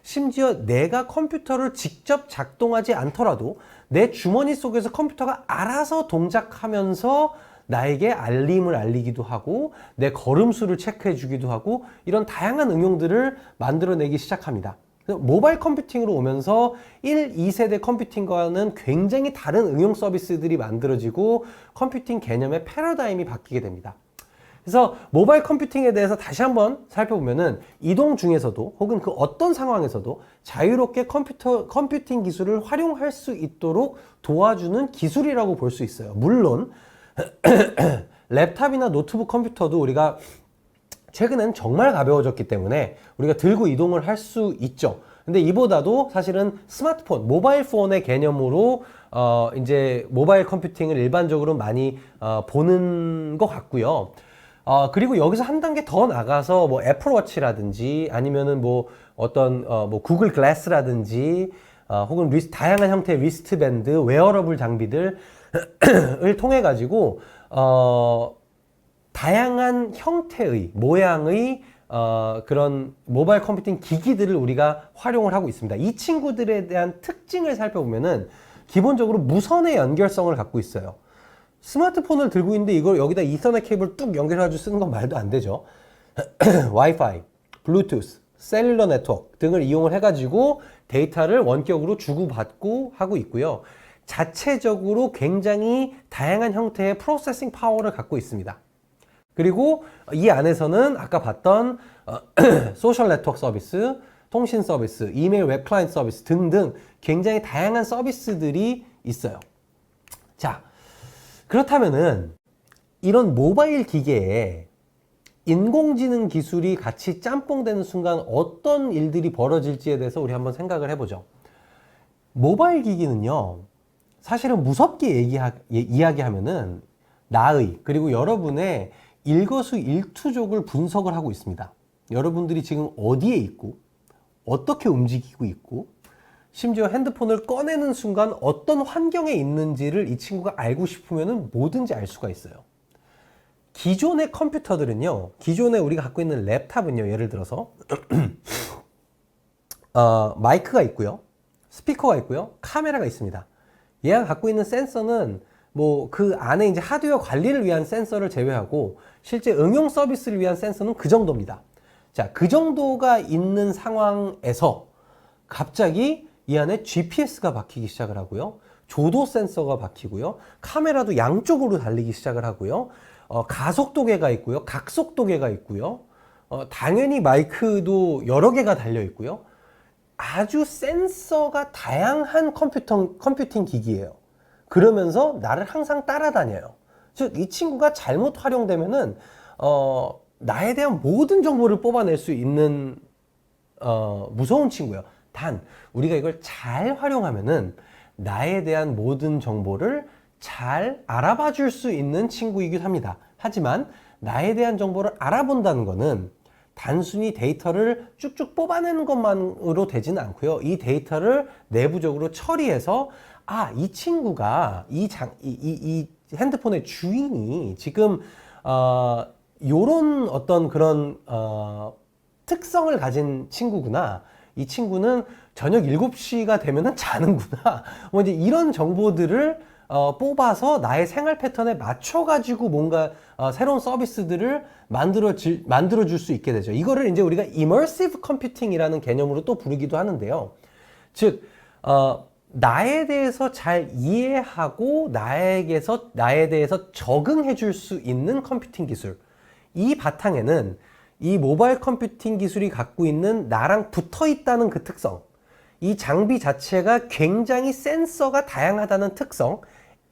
심지어 내가 컴퓨터를 직접 작동하지 않더라도 내 주머니 속에서 컴퓨터가 알아서 동작하면서 나에게 알림을 알리기도 하고 내 걸음수를 체크해 주기도 하고, 이런 다양한 응용들을 만들어내기 시작합니다. 모바일 컴퓨팅으로 오면서 1, 2세대 컴퓨팅과는 굉장히 다른 응용 서비스들이 만들어지고 컴퓨팅 개념의 패러다임이 바뀌게 됩니다. 그래서 모바일 컴퓨팅에 대해서 다시 한번 살펴보면은 이동 중에서도 혹은 그 어떤 상황에서도 자유롭게 컴퓨팅 기술을 활용할 수 있도록 도와주는 기술이라고 볼 수 있어요. 물론 랩탑이나 노트북 컴퓨터도 우리가 최근엔 정말 가벼워졌기 때문에 우리가 들고 이동을 할 수 있죠. 근데 이보다도 사실은 스마트폰, 모바일 폰의 개념으로 이제 모바일 컴퓨팅을 일반적으로 많이 보는 것 같고요. 그리고 여기서 한 단계 더 나가서 뭐 애플워치라든지 아니면은 뭐 어떤 뭐 구글 글래스라든지 혹은 다양한 형태의 리스트밴드, 웨어러블 장비들을 통해 가지고 다양한 형태의 모양의 그런 모바일 컴퓨팅 기기들을 우리가 활용을 하고 있습니다. 이 친구들에 대한 특징을 살펴보면은 기본적으로 무선의 연결성을 갖고 있어요. 스마트폰을 들고 있는데 이걸 여기다 이서넷 케이블 뚝 연결해가지고 쓰는 건 말도 안 되죠. 와이파이, 블루투스, 셀룰러 네트워크 등을 이용을 해가지고 데이터를 원격으로 주고받고 하고 있고요. 자체적으로 굉장히 다양한 형태의 프로세싱 파워를 갖고 있습니다. 그리고 이 안에서는 아까 봤던 소셜 네트워크 서비스, 통신 서비스, 이메일 웹 클라이언트 서비스 등등 굉장히 다양한 서비스들이 있어요. 자, 그렇다면은 이런 모바일 기계에 인공지능 기술이 같이 짬뽕되는 순간 어떤 일들이 벌어질지에 대해서 우리 한번 생각을 해보죠. 모바일 기기는요, 사실은 무섭게 이야기하면은 나의 그리고 여러분의 일거수일투족을 분석을 하고 있습니다. 여러분들이 지금 어디에 있고 어떻게 움직이고 있고 심지어 핸드폰을 꺼내는 순간 어떤 환경에 있는지를 이 친구가 알고 싶으면 뭐든지 알 수가 있어요. 기존의 컴퓨터들은요, 기존에 우리가 갖고 있는 랩탑은요, 예를 들어서 마이크가 있고요, 스피커가 있고요, 카메라가 있습니다. 얘가 갖고 있는 센서는 뭐 그 안에 이제 하드웨어 관리를 위한 센서를 제외하고 실제 응용 서비스를 위한 센서는 그 정도입니다. 자, 그 정도가 있는 상황에서 갑자기 이 안에 GPS가 박히기 시작을 하고요. 조도 센서가 박히고요. 카메라도 양쪽으로 달리기 시작을 하고요. 가속도계가 있고요. 각속도계가 있고요. 당연히 마이크도 여러 개가 달려 있고요. 아주 센서가 다양한 컴퓨팅 기기예요. 그러면서 나를 항상 따라다녀요. 즉, 이 친구가 잘못 활용되면은 나에 대한 모든 정보를 뽑아낼 수 있는 무서운 친구예요. 단 우리가 이걸 잘 활용하면은 나에 대한 모든 정보를 잘 알아봐 줄 수 있는 친구이기도 합니다. 하지만 나에 대한 정보를 알아본다는 것은 단순히 데이터를 쭉쭉 뽑아내는 것만으로 되지는 않고요. 이 데이터를 내부적으로 처리해서 이 친구가 이 핸드폰의 주인이 지금 요런 어떤 그런 특성을 가진 친구구나. 이 친구는 저녁 7시가 되면은 자는구나. 뭐 이제 이런 정보들을 뽑아서 나의 생활 패턴에 맞춰가지고 뭔가 새로운 서비스들을 만들어줄 수 있게 되죠. 이거를 이제 우리가 immersive computing이라는 개념으로 또 부르기도 하는데요. 즉, 나에 대해서 잘 이해하고 나에 대해서 적응해 줄 수 있는 컴퓨팅 기술. 이 바탕에는 이 모바일 컴퓨팅 기술이 갖고 있는 나랑 붙어 있다는 그 특성, 이 장비 자체가 굉장히 센서가 다양하다는 특성,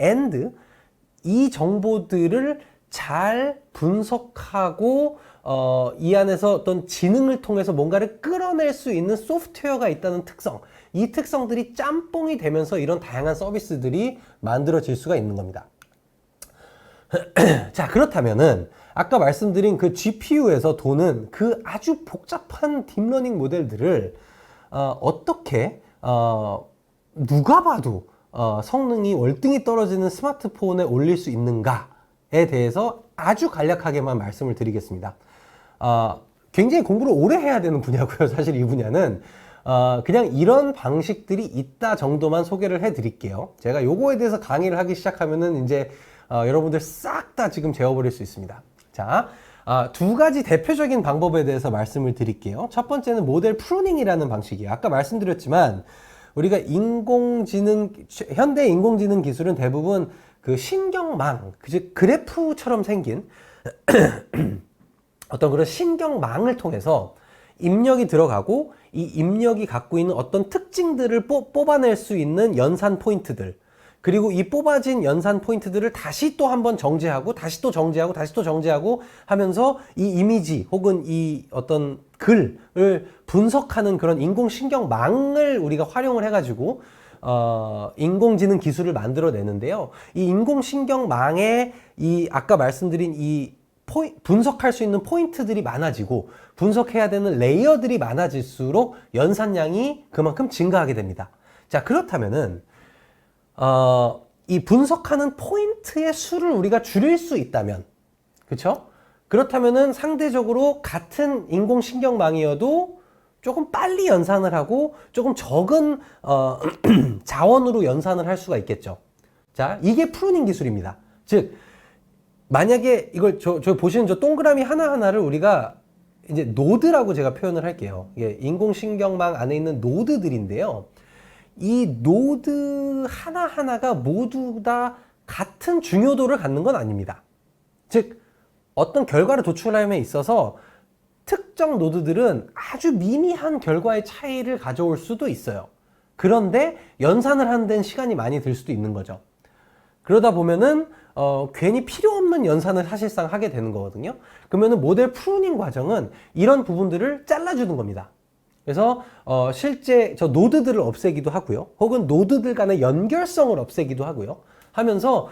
and 이 정보들을 잘 분석하고 이 안에서 어떤 지능을 통해서 뭔가를 끌어낼 수 있는 소프트웨어가 있다는 특성, 이 특성들이 짬뽕이 되면서 이런 다양한 서비스들이 만들어질 수가 있는 겁니다. 자, 그렇다면은 아까 말씀드린 그 GPU에서 도는 그 아주 복잡한 딥러닝 모델들을 어떻게 누가 봐도 성능이 월등히 떨어지는 스마트폰에 올릴 수 있는가에 대해서 아주 간략하게만 말씀을 드리겠습니다. 굉장히 공부를 오래 해야 되는 분야고요. 사실 이 분야는 그냥 이런 방식들이 있다 정도만 소개를 해 드릴게요. 제가 요거에 대해서 강의를 하기 시작하면은 이제 여러분들 싹 다 지금 재워버릴 수 있습니다. 자, 두 가지 대표적인 방법에 대해서 말씀을 드릴게요. 첫 번째는 모델 프루닝이라는 방식이에요. 아까 말씀드렸지만 우리가 현대 인공지능 기술은 대부분 그 신경망, 즉 그래프처럼 생긴 어떤 그런 신경망을 통해서 입력이 들어가고 이 입력이 갖고 있는 어떤 특징들을 뽑아낼 수 있는 연산 포인트들, 그리고 이 뽑아진 연산 포인트들을 다시 또 한번 정제하고 다시 또 정제하고 다시 또 정제하고 하면서 이 이미지 혹은 이 어떤 글을 분석하는 그런 인공신경망을 우리가 활용을 해가지고 인공지능 기술을 만들어내는데요. 이 인공신경망에 이 아까 말씀드린 이 분석할 수 있는 포인트들이 많아지고 분석해야 되는 레이어들이 많아질수록 연산량이 그만큼 증가하게 됩니다. 자, 그렇다면은 이 분석하는 포인트의 수를 우리가 줄일 수 있다면, 그쵸? 그렇다면은 상대적으로 같은 인공신경망이어도 조금 빨리 연산을 하고 조금 적은 자원으로 연산을 할 수가 있겠죠. 자, 이게 프루닝 기술입니다. 즉, 만약에 이걸 저 보시는 저 동그라미 하나하나를 우리가 이제 노드라고 제가 표현을 할게요. 이게 인공신경망 안에 있는 노드들인데요. 이 노드 하나하나가 모두 다 같은 중요도를 갖는 건 아닙니다. 즉, 어떤 결과를 도출함에 있어서 특정 노드들은 아주 미미한 결과의 차이를 가져올 수도 있어요. 그런데 연산을 하는 데는 시간이 많이 들 수도 있는 거죠. 그러다 보면은 괜히 필요 없는 연산을 사실상 하게 되는 거거든요. 그러면은 모델 프루닝 과정은 이런 부분들을 잘라주는 겁니다. 그래서 실제 저 노드들을 없애기도 하고요. 혹은 노드들 간의 연결성을 없애기도 하고요. 하면서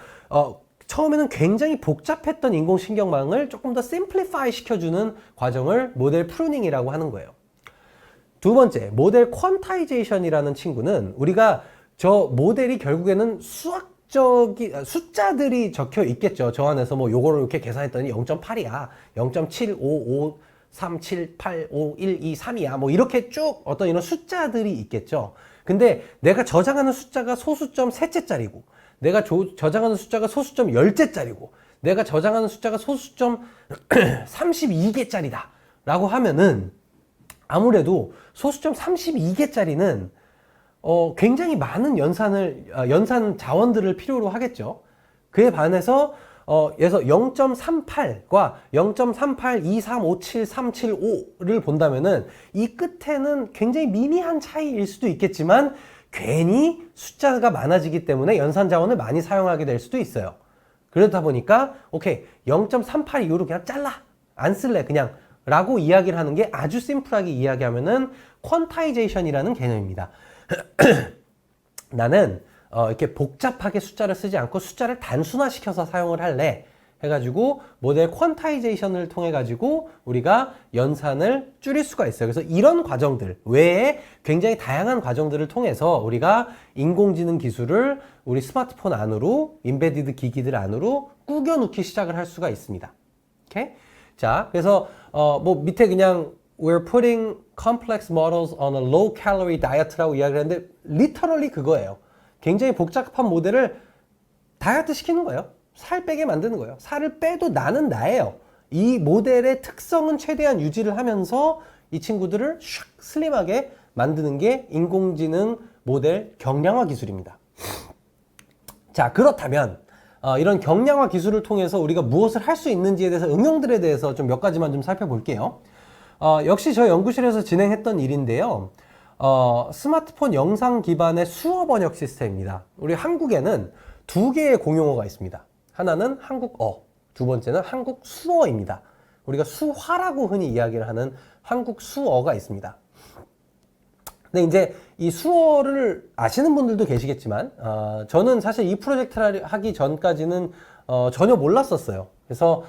처음에는 굉장히 복잡했던 인공신경망을 조금 더 심플리파이 시켜주는 과정을 모델 프루닝이라고 하는 거예요. 두 번째, 모델 퀀타이제이션이라는 친구는 우리가 저 모델이 결국에는 숫자들이 적혀 있겠죠. 저 안에서 뭐 요거를 이렇게 계산했더니 0.8이야. 0.75537851232야. 뭐 이렇게 쭉 어떤 이런 숫자들이 있겠죠. 근데 내가 저장하는 숫자가 소수점 셋째짜리고, 내가 저장하는 숫자가 소수점 열째짜리고, 내가 저장하는 숫자가 소수점 32개짜리다 라고 하면은 아무래도 소수점 32개짜리는 굉장히 많은 연산 자원들을 필요로 하겠죠. 그에 반해서 그래서 0.38과 0.38235737를 본다면은 이 끝에는 굉장히 미미한 차이일 수도 있겠지만 괜히 숫자가 많아지기 때문에 연산 자원을 많이 사용하게 될 수도 있어요. 그러다 보니까 오케이, 0.38 이후로 그냥 잘라, 안 쓸래 그냥 라고 이야기를 하는 게 아주 심플하게 이야기하면은 퀀타이제이션이라는 개념입니다. 나는 이렇게 복잡하게 숫자를 쓰지 않고 숫자를 단순화시켜서 사용을 할래 해가지고 모델 퀀타이제이션을 통해 가지고 우리가 연산을 줄일 수가 있어요. 그래서 이런 과정들 외에 굉장히 다양한 과정들을 통해서 우리가 인공지능 기술을 우리 스마트폰 안으로, 인베디드 기기들 안으로 꾸겨 넣기 시작을 할 수가 있습니다. 오케이? 자, 그래서 뭐 밑에 그냥 We're putting complex models on a low calorie diet라고 이야기를 했는데 literally 그거예요. 굉장히 복잡한 모델을 다이어트 시키는 거예요. 살 빼게 만드는 거예요. 살을 빼도 나는 나예요. 이 모델의 특성은 최대한 유지를 하면서 이 친구들을 샥 슬림하게 만드는 게 인공지능 모델 경량화 기술입니다. 자, 그렇다면 이런 경량화 기술을 통해서 우리가 무엇을 할 수 있는지에 대해서 응용들에 대해서 좀 몇 가지만 좀 살펴볼게요. 역시 저희 연구실에서 진행했던 일인데요. 스마트폰 영상 기반의 수어 번역 시스템입니다. 우리 한국에는 두 개의 공용어가 있습니다. 하나는 한국어, 두 번째는 한국 수어입니다. 우리가 수화라고 흔히 이야기를 하는 한국 수어가 있습니다. 근데 이제 이 수어를 아시는 분들도 계시겠지만 저는 사실 이 프로젝트를 하기 전까지는 전혀 몰랐었어요. 그래서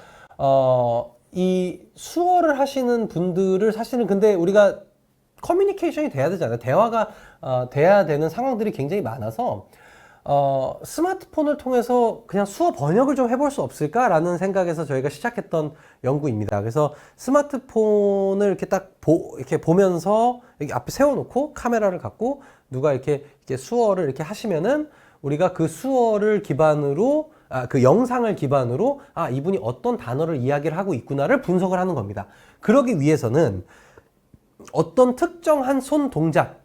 이 수어를 하시는 분들을 사실은 근데 우리가 커뮤니케이션이 돼야 되잖아요. 대화가 돼야 되는 상황들이 굉장히 많아서 스마트폰을 통해서 그냥 수어 번역을 좀 해볼 수 없을까라는 생각에서 저희가 시작했던 연구입니다. 그래서 스마트폰을 이렇게 딱 이렇게 보면서 여기 앞에 세워놓고 카메라를 갖고 누가 이렇게 수어를 이렇게 하시면은 우리가 그 수어를 기반으로 그 영상을 기반으로 이분이 어떤 단어를 이야기를 하고 있구나를 분석을 하는 겁니다. 그러기 위해서는 어떤 특정한 손 동작,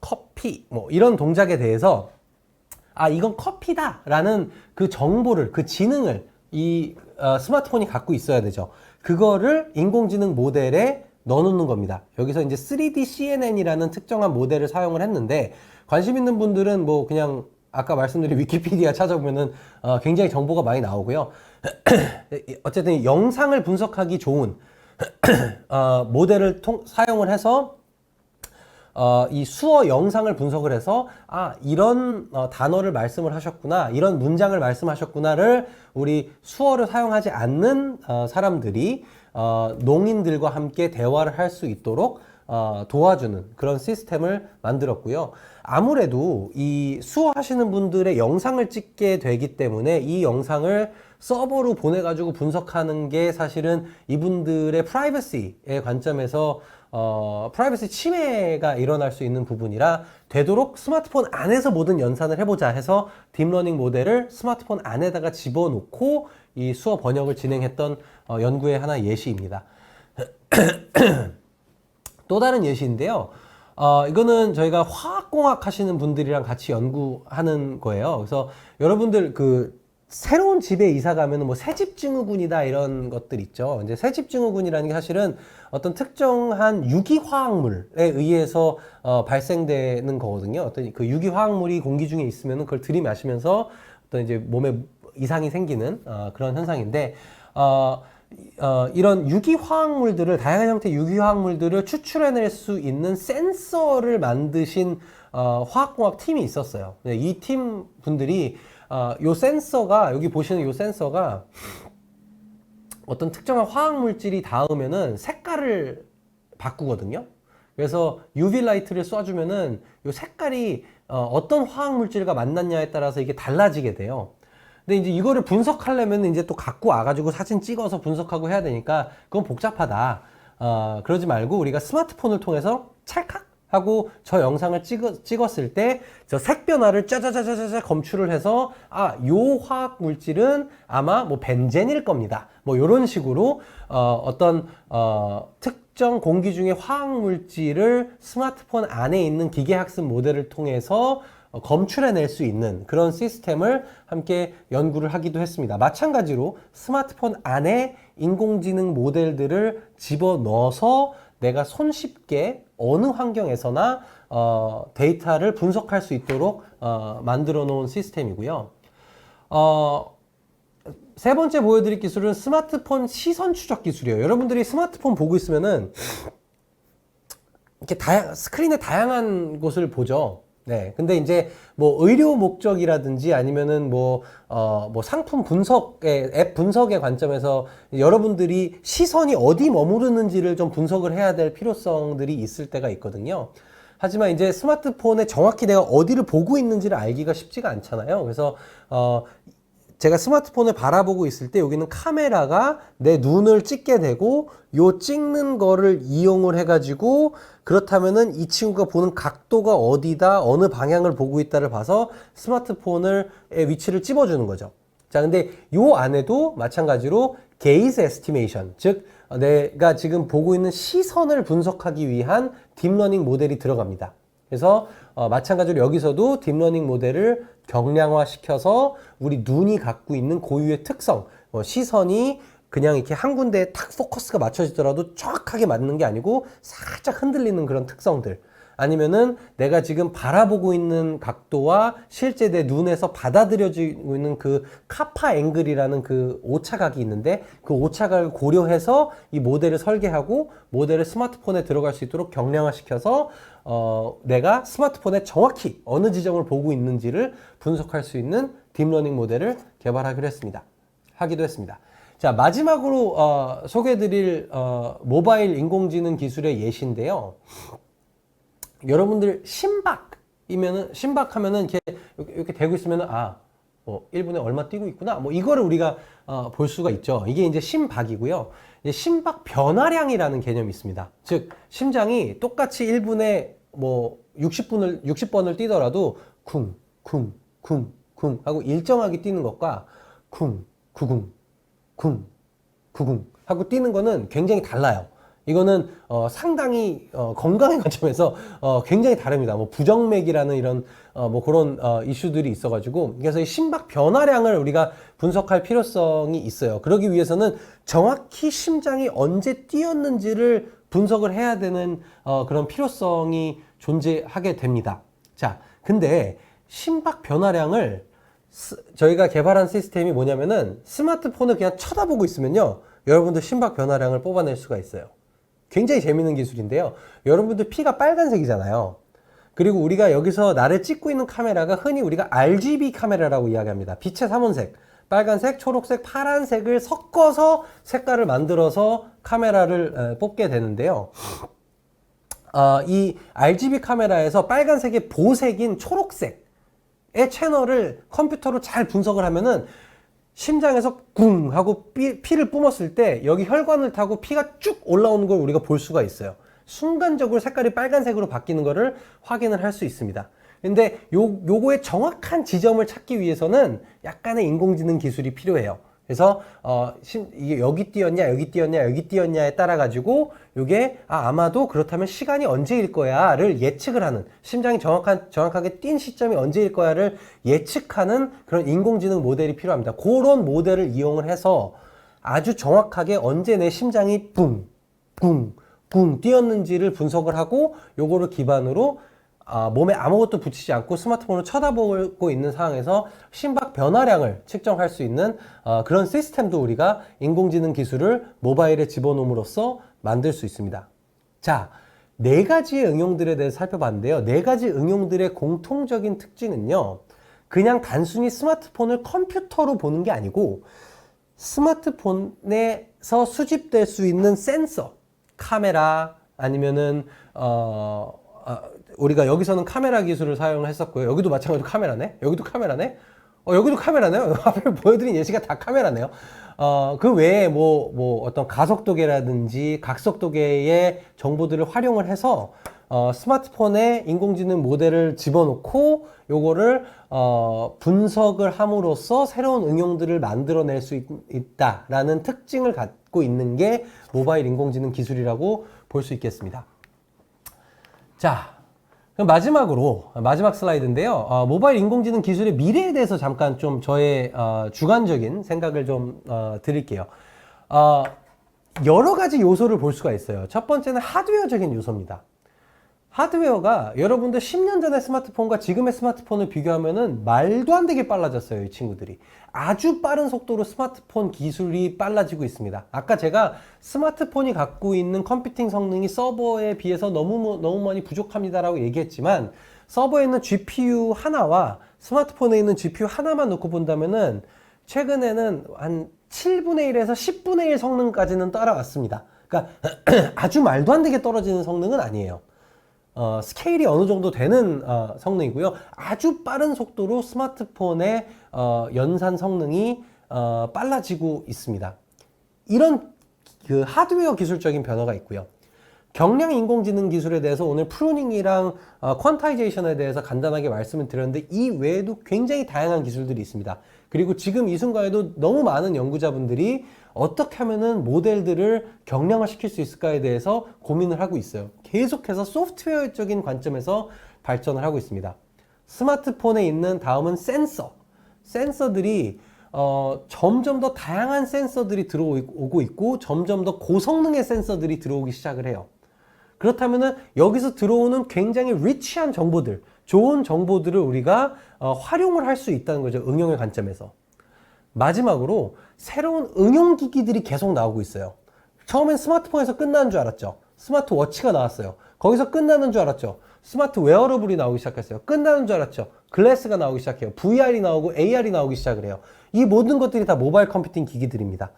커피, 이런 동작에 대해서 이건 커피다라는 그 정보를, 그 지능을 이 스마트폰이 갖고 있어야 되죠. 그거를 인공지능 모델에 넣어놓는 겁니다. 여기서 이제 3D CNN이라는 특정한 모델을 사용을 했는데, 관심 있는 분들은 뭐 그냥 아까 말씀드린 위키피디아 찾아보면은 굉장히 정보가 많이 나오고요. 어쨌든 영상을 분석하기 좋은 모델을 사용을 해서 이 수어 영상을 분석을 해서 이런 단어를 말씀을 하셨구나, 이런 문장을 말씀하셨구나를 우리 수어를 사용하지 않는 사람들이 농인들과 함께 대화를 할 수 있도록 도와주는 그런 시스템을 만들었고요. 아무래도 이 수어 하시는 분들의 영상을 찍게 되기 때문에 이 영상을 서버로 보내가지고 분석하는 게 사실은 이분들의 프라이버시의 관점에서 프라이버시 침해가 일어날 수 있는 부분이라, 되도록 스마트폰 안에서 모든 연산을 해보자 해서 딥러닝 모델을 스마트폰 안에다가 집어넣고 이 수어 번역을 진행했던 연구의 하나의 예시입니다. 또 다른 예시인데요. 이거는 저희가 화학공학 하시는 분들이랑 같이 연구하는 거예요. 그래서 여러분들 새로운 집에 이사 가면 뭐 새집증후군이다 이런 것들 있죠. 이제 새집증후군이라는 게 사실은 어떤 특정한 유기화학물에 의해서 발생되는 거거든요. 어떤 그 유기화학물이 공기 중에 있으면 그걸 들이마시면서 어떤 이제 몸에 이상이 생기는 그런 현상인데, 이런 유기화학물들을, 다양한 형태의 유기화학물들을 추출해낼 수 있는 센서를 만드신 화학공학 팀이 있었어요. 이 팀 분들이 요 센서가, 여기 보시는 요 센서가 어떤 특정한 화학물질이 닿으면은 색깔을 바꾸거든요. 그래서 UV 라이트를 쏴주면은 요 색깔이 어떤 화학물질과 만났냐에 따라서 이게 달라지게 돼요. 근데 이제 이거를 분석하려면 이제 또 갖고 와가지고 사진 찍어서 분석하고 해야 되니까 그건 복잡하다. 그러지 말고 우리가 스마트폰을 통해서 찰칵 하고 저 영상을 찍었을 때 저 색 변화를 짜자자자자 검출을 해서 요 화학 물질은 아마 뭐 벤젠일 겁니다. 뭐 요런 식으로 어떤 특정 공기 중의 화학 물질을 스마트폰 안에 있는 기계학습 모델을 통해서 검출해낼 수 있는 그런 시스템을 함께 연구를 하기도 했습니다. 마찬가지로 스마트폰 안에 인공지능 모델들을 집어넣어서 내가 손쉽게 어느 환경에서나 데이터를 분석할 수 있도록 만들어 놓은 시스템이고요. 세 번째 보여드릴 기술은 스마트폰 시선 추적 기술이에요. 여러분들이 스마트폰 보고 있으면은 이렇게 스크린에 다양한 곳을 보죠. 네. 근데 이제 뭐 의료 목적이라든지 아니면은 뭐 상품 분석의, 앱 분석의 관점에서 여러분들이 시선이 어디 머무르는지를 좀 분석을 해야 될 필요성들이 있을 때가 있거든요. 하지만 이제 스마트폰에 정확히 내가 어디를 보고 있는지를 알기가 쉽지가 않잖아요. 그래서 제가 스마트폰을 바라보고 있을 때 여기는 카메라가 내 눈을 찍게 되고, 요 찍는 거를 이용을 해가지고 그렇다면은 이 친구가 보는 각도가 어디다, 어느 방향을 보고 있다를 봐서 스마트폰의 위치를 찝어주는 거죠. 자, 근데 요 안에도 마찬가지로 게이즈 에스티메이션, 즉 내가 지금 보고 있는 시선을 분석하기 위한 딥러닝 모델이 들어갑니다. 그래서 마찬가지로 여기서도 딥러닝 모델을 경량화 시켜서 우리 눈이 갖고 있는 고유의 특성, 시선이 그냥 이렇게 한 군데에 탁 포커스가 맞춰지더라도 정확하게 맞는 게 아니고 살짝 흔들리는 그런 특성들, 아니면은 내가 지금 바라보고 있는 각도와 실제 내 눈에서 받아들여지고 있는 그 카파 앵글이라는 그 오차각이 있는데, 그 오차각을 고려해서 이 모델을 설계하고 모델을 스마트폰에 들어갈 수 있도록 경량화시켜서 내가 스마트폰에 정확히 어느 지점을 보고 있는지를 분석할 수 있는 딥러닝 모델을 하기도 했습니다. 자, 마지막으로 소개해드릴 모바일 인공지능 기술의 예시인데요. 여러분들 심박하면은 이렇게 되고 있으면은 1분에 얼마 뛰고 있구나, 뭐 이거를 우리가 볼 수가 있죠. 이게 이제 심박이고요. 이제 심박 변화량이라는 개념이 있습니다. 즉 심장이 똑같이 1분에 뭐 60번을 뛰더라도 쿵쿵쿵쿵 쿵 하고 일정하게 뛰는 것과 쿵, 구궁, 쿵, 구궁 하고 뛰는 거는 굉장히 달라요. 이거는 상당히 건강의 관점에서 굉장히 다릅니다. 뭐 부정맥이라는 이런 뭐 그런 이슈들이 있어가지고, 그래서 이 심박 변화량을 우리가 분석할 필요성이 있어요. 그러기 위해서는 정확히 심장이 언제 뛰었는지를 분석을 해야 되는 그런 필요성이 존재하게 됩니다. 자, 근데 심박 변화량을 저희가 개발한 시스템이 뭐냐면은 스마트폰을 그냥 쳐다보고 있으면요, 여러분들 심박 변화량을 뽑아낼 수가 있어요. 굉장히 재밌는 기술인데요. 여러분들 피가 빨간색이잖아요. 그리고 우리가 여기서 나를 찍고 있는 카메라가 흔히 우리가 RGB 카메라라고 이야기합니다. 빛의 삼원색, 빨간색, 초록색, 파란색을 섞어서 색깔을 만들어서 카메라를 뽑게 되는데요. 이 RGB 카메라에서 빨간색의 보색인 초록색의 채널을 컴퓨터로 잘 분석을 하면은 심장에서 쿵 하고 피를 뿜었을 때 여기 혈관을 타고 피가 쭉 올라오는 걸 우리가 볼 수가 있어요. 순간적으로 색깔이 빨간색으로 바뀌는 것을 확인을 할 수 있습니다. 근데 요거의 정확한 지점을 찾기 위해서는 약간의 인공지능 기술이 필요해요. 그래서 이게 여기 뛰었냐 여기 뛰었냐 여기 뛰었냐에 따라 가지고 요게 아마도 그렇다면 시간이 언제일 거야를 예측을 하는, 심장이 정확하게 뛴 시점이 언제일 거야를 예측하는 그런 인공지능 모델이 필요합니다. 그런 모델을 이용을 해서 아주 정확하게 언제 내 심장이 뿡 뛰었는지를 분석을 하고 요거를 기반으로 몸에 아무것도 붙이지 않고 스마트폰을 쳐다보고 있는 상황에서 심박 변화량을 측정할 수 있는 그런 시스템도 우리가 인공지능 기술을 모바일에 집어넣음으로써 만들 수 있습니다. 자, 4가지의 응용들에 대해서 살펴봤는데요. 4가지 응용들의 공통적인 특징은요, 그냥 단순히 스마트폰을 컴퓨터로 보는 게 아니고 스마트폰에서 수집될 수 있는 센서, 카메라, 아니면은 우리가 여기서는 카메라 기술을 사용을 했었고요. 여기도 마찬가지로 카메라네. 여기도 카메라네. 여기도 카메라네요. 앞에 보여드린 예시가 다 카메라네요. 그 외에 뭐 어떤 가속도계라든지 각속도계의 정보들을 활용을 해서 스마트폰에 인공지능 모델을 집어넣고 요거를 분석을 함으로써 새로운 응용들을 만들어낼 수 있다라는 특징을 갖고 있는 게 모바일 인공지능 기술이라고 볼 수 있겠습니다. 자, 그럼 마지막 슬라이드인데요. 모바일 인공지능 기술의 미래에 대해서 잠깐 좀 저의 주관적인 생각을 좀 드릴게요. 여러 가지 요소를 볼 수가 있어요. 첫 번째는 하드웨어적인 요소입니다. 하드웨어가 여러분들 10년 전의 스마트폰과 지금의 스마트폰을 비교하면은 말도 안 되게 빨라졌어요, 이 친구들이. 아주 빠른 속도로 스마트폰 기술이 빨라지고 있습니다. 아까 제가 스마트폰이 갖고 있는 컴퓨팅 성능이 서버에 비해서 너무 많이 부족합니다라고 얘기했지만, 서버에 있는 GPU 하나와 스마트폰에 있는 GPU 하나만 놓고 본다면은 최근에는 한 7분의 1에서 10분의 1 성능까지는 따라왔습니다. 그러니까 아주 말도 안 되게 떨어지는 성능은 아니에요. 스케일이 어느 정도 되는 성능이고요. 아주 빠른 속도로 스마트폰의 연산 성능이 빨라지고 있습니다. 이런 그 하드웨어 기술적인 변화가 있고요. 경량 인공지능 기술에 대해서 오늘 프루닝이랑 퀀타이제이션에 대해서 간단하게 말씀을 드렸는데, 이 외에도 굉장히 다양한 기술들이 있습니다. 그리고 지금 이 순간에도 너무 많은 연구자분들이 어떻게 하면은 모델들을 경량화시킬 수 있을까에 대해서 고민을 하고 있어요. 계속해서 소프트웨어적인 관점에서 발전을 하고 있습니다. 스마트폰에 있는 다음은 센서들이 점점 더 다양한 센서들이 들어오고 있고 점점 더 고성능의 센서들이 들어오기 시작을 해요. 그렇다면은 여기서 들어오는 굉장히 리치한 정보들, 좋은 정보들을 우리가 활용을 할 수 있다는 거죠, 응용의 관점에서. 마지막으로 새로운 응용기기들이 계속 나오고 있어요. 처음엔 스마트폰에서 끝나는 줄 알았죠. 스마트워치가 나왔어요. 거기서 끝나는 줄 알았죠. 스마트 웨어러블이 나오기 시작했어요. 끝나는 줄 알았죠. 글래스가 나오기 시작해요. VR이 나오고 AR이 나오기 시작을 해요. 이 모든 것들이 다 모바일 컴퓨팅 기기들입니다.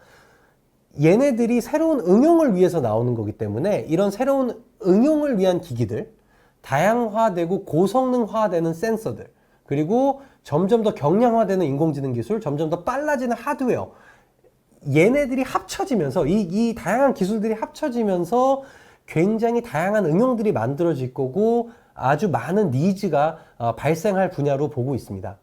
얘네들이 새로운 응용을 위해서 나오는 거기 때문에 이런 새로운 응용을 위한 기기들, 다양화되고 고성능화되는 센서들, 그리고 점점 더 경량화되는 인공지능 기술, 점점 더 빨라지는 하드웨어, 얘네들이 합쳐지면서 이 다양한 기술들이 합쳐지면서 굉장히 다양한 응용들이 만들어질 거고 아주 많은 니즈가 발생할 분야로 보고 있습니다.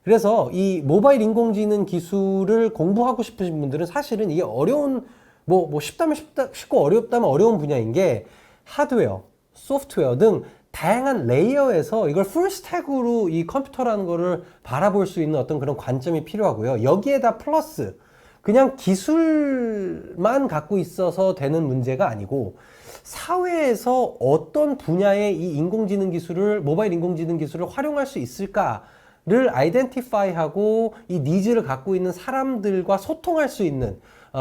그래서 이 모바일 인공지능 기술을 공부하고 싶으신 분들은 사실은 이게 어려운, 쉽다면 쉽고 어렵다면 어려운 분야인 게 하드웨어, 소프트웨어 등 다양한 레이어에서 이걸 풀스택으로 이 컴퓨터라는 거를 바라볼 수 있는 어떤 그런 관점이 필요하고요. 여기에다 플러스 그냥 기술만 갖고 있어서 되는 문제가 아니고 사회에서 어떤 분야의 이 인공지능 기술을, 모바일 인공지능 기술을 활용할 수 있을까를 아이덴티파이하고 이 니즈를 갖고 있는 사람들과 소통할 수 있는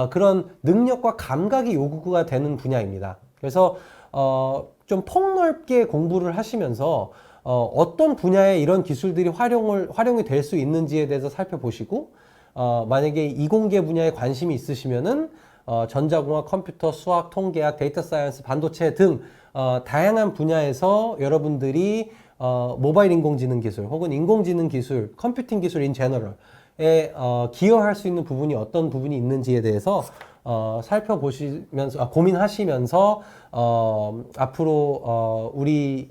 그런 능력과 감각이 요구가 되는 분야입니다. 그래서 좀 폭넓게 공부를 하시면서 어떤 분야에 이런 기술들이 활용이 될 수 있는지에 대해서 살펴보시고 만약에 이공계 분야에 관심이 있으시면은 전자공학, 컴퓨터, 수학, 통계학, 데이터 사이언스, 반도체 등 다양한 분야에서 여러분들이 모바일 인공지능 기술 혹은 인공지능 기술, 컴퓨팅 기술 인 제너럴에 기여할 수 있는 부분이 어떤 부분이 있는지에 대해서 살펴보시면서 고민하시면서 앞으로 우리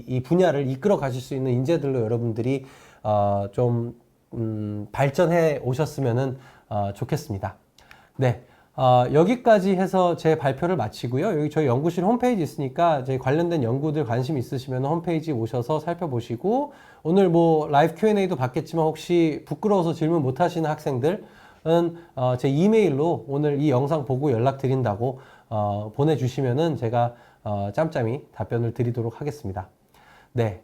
이 분야를 이끌어 가실 수 있는 인재들로 여러분들이 좀 발전해 오셨으면 좋겠습니다. 네. 여기까지 해서 제 발표를 마치고요. 여기 저희 연구실 홈페이지 있으니까 저희 관련된 연구들 관심 있으시면 홈페이지 오셔서 살펴보시고, 오늘 뭐 라이브 Q&A도 받겠지만 혹시 부끄러워서 질문 못 하시는 학생들은 제 이메일로 오늘 이 영상 보고 연락드린다고 보내주시면은 제가 짬짬이 답변을 드리도록 하겠습니다. 네.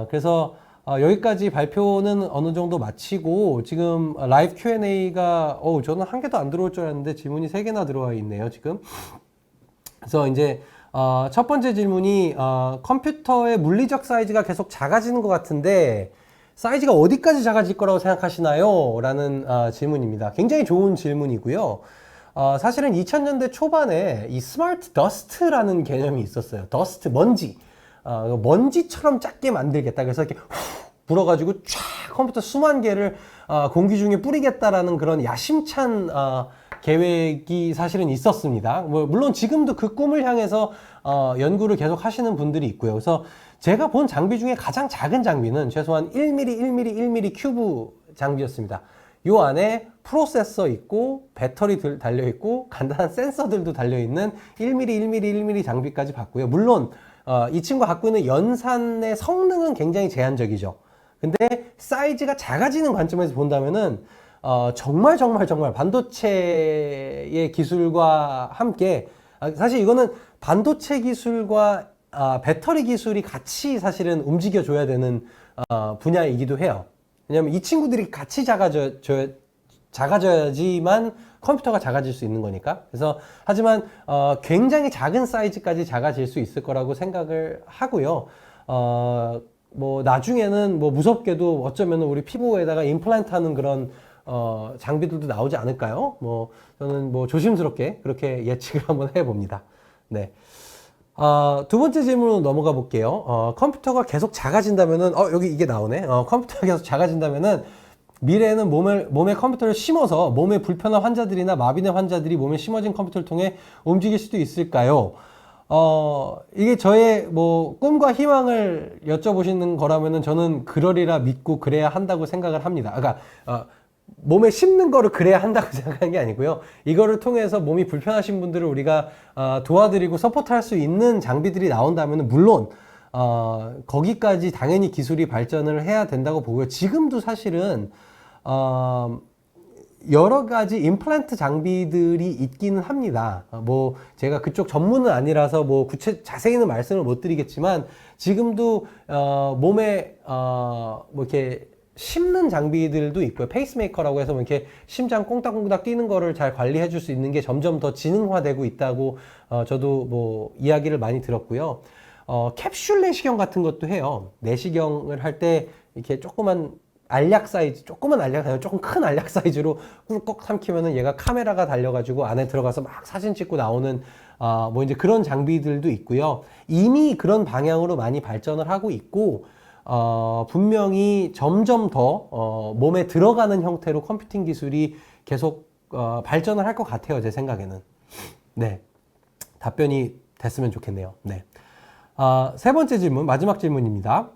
그래서 여기까지 발표는 어느 정도 마치고 지금 라이브 Q&A가 저는 한 개도 안 들어올 줄 알았는데 질문이 3개나 들어와 있네요 지금. 그래서 이제 첫 번째 질문이 컴퓨터의 물리적 사이즈가 계속 작아지는 것 같은데 사이즈가 어디까지 작아질 거라고 생각하시나요? 라는 질문입니다. 굉장히 좋은 질문이고요. 사실은 2000년대 초반에 이 스마트 더스트라는 개념이 있었어요. 더스트, 먼지. 먼지처럼 작게 만들겠다. 그래서 이렇게 불어가지고 쫙 컴퓨터 수만 개를 공기 중에 뿌리겠다라는 그런 야심찬 계획이 사실은 있었습니다. 물론 지금도 그 꿈을 향해서 연구를 계속 하시는 분들이 있고요. 그래서 제가 본 장비 중에 가장 작은 장비는 최소한 1mm, 1mm, 1mm 큐브 장비였습니다. 요 안에 프로세서 있고 배터리 달려있고 간단한 센서들도 달려있는 1mm, 1mm, 1mm 장비까지 봤고요. 물론 이 친구가 갖고 있는 연산의 성능은 굉장히 제한적이죠. 근데 사이즈가 작아지는 관점에서 본다면은 정말 반도체의 기술과 함께 사실 이거는 반도체 기술과 배터리 기술이 같이 사실은 움직여줘야 되는 분야이기도 해요. 왜냐면 이 친구들이 같이 작아져야지만 컴퓨터가 작아질 수 있는 거니까. 그래서 하지만 굉장히 작은 사이즈까지 작아질 수 있을 거라고 생각을 하고요. 뭐 나중에는 뭐 무섭게도 어쩌면 우리 피부에다가 임플란트 하는 그런 장비들도 나오지 않을까요? 뭐 저는 뭐 조심스럽게 그렇게 예측을 한번 해봅니다. 네. 두 번째 질문으로 넘어가 볼게요. 컴퓨터가 계속 작아진다면은 여기 이게 나오네. 컴퓨터가 계속 작아진다면은 미래에는 몸에 컴퓨터를 심어서 몸에 불편한 환자들이나 마비된 환자들이 몸에 심어진 컴퓨터를 통해 움직일 수도 있을까요? 이게 저의 뭐 꿈과 희망을 여쭤보시는 거라면은 저는 그러리라 믿고 그래야 한다고 생각을 합니다. 그러니까 몸에 심는 거를 그래야 한다고 생각하는 게 아니고요. 이거를 통해서 몸이 불편하신 분들을 우리가 도와드리고 서포트할 수 있는 장비들이 나온다면은 물론 거기까지 당연히 기술이 발전을 해야 된다고 보고요. 지금도 사실은 여러 가지 임플란트 장비들이 있기는 합니다. 뭐 제가 그쪽 전문은 아니라서 뭐 자세히는 말씀을 못 드리겠지만 지금도 몸에 뭐 이렇게 심는 장비들도 있고요. 페이스메이커라고 해서 뭐 이렇게 심장 꽁닥꽁닥 뛰는 거를 잘 관리해 줄 수 있는 게 점점 더 지능화되고 있다고 저도 뭐 이야기를 많이 들었고요. 캡슐 내시경 같은 것도 해요. 내시경을 할 때 이렇게 조그만 알약 사이즈, 조그만 알약 아니라 조금 큰 알약 사이즈로 꿀꺽 삼키면은 얘가 카메라가 달려가지고 안에 들어가서 막 사진 찍고 나오는 뭐 이제 그런 장비들도 있고요. 이미 그런 방향으로 많이 발전을 하고 있고 분명히 점점 더 몸에 들어가는 형태로 컴퓨팅 기술이 계속 발전을 할 것 같아요. 제 생각에는. 네. 답변이 됐으면 좋겠네요. 네. 세 번째 질문, 마지막 질문입니다.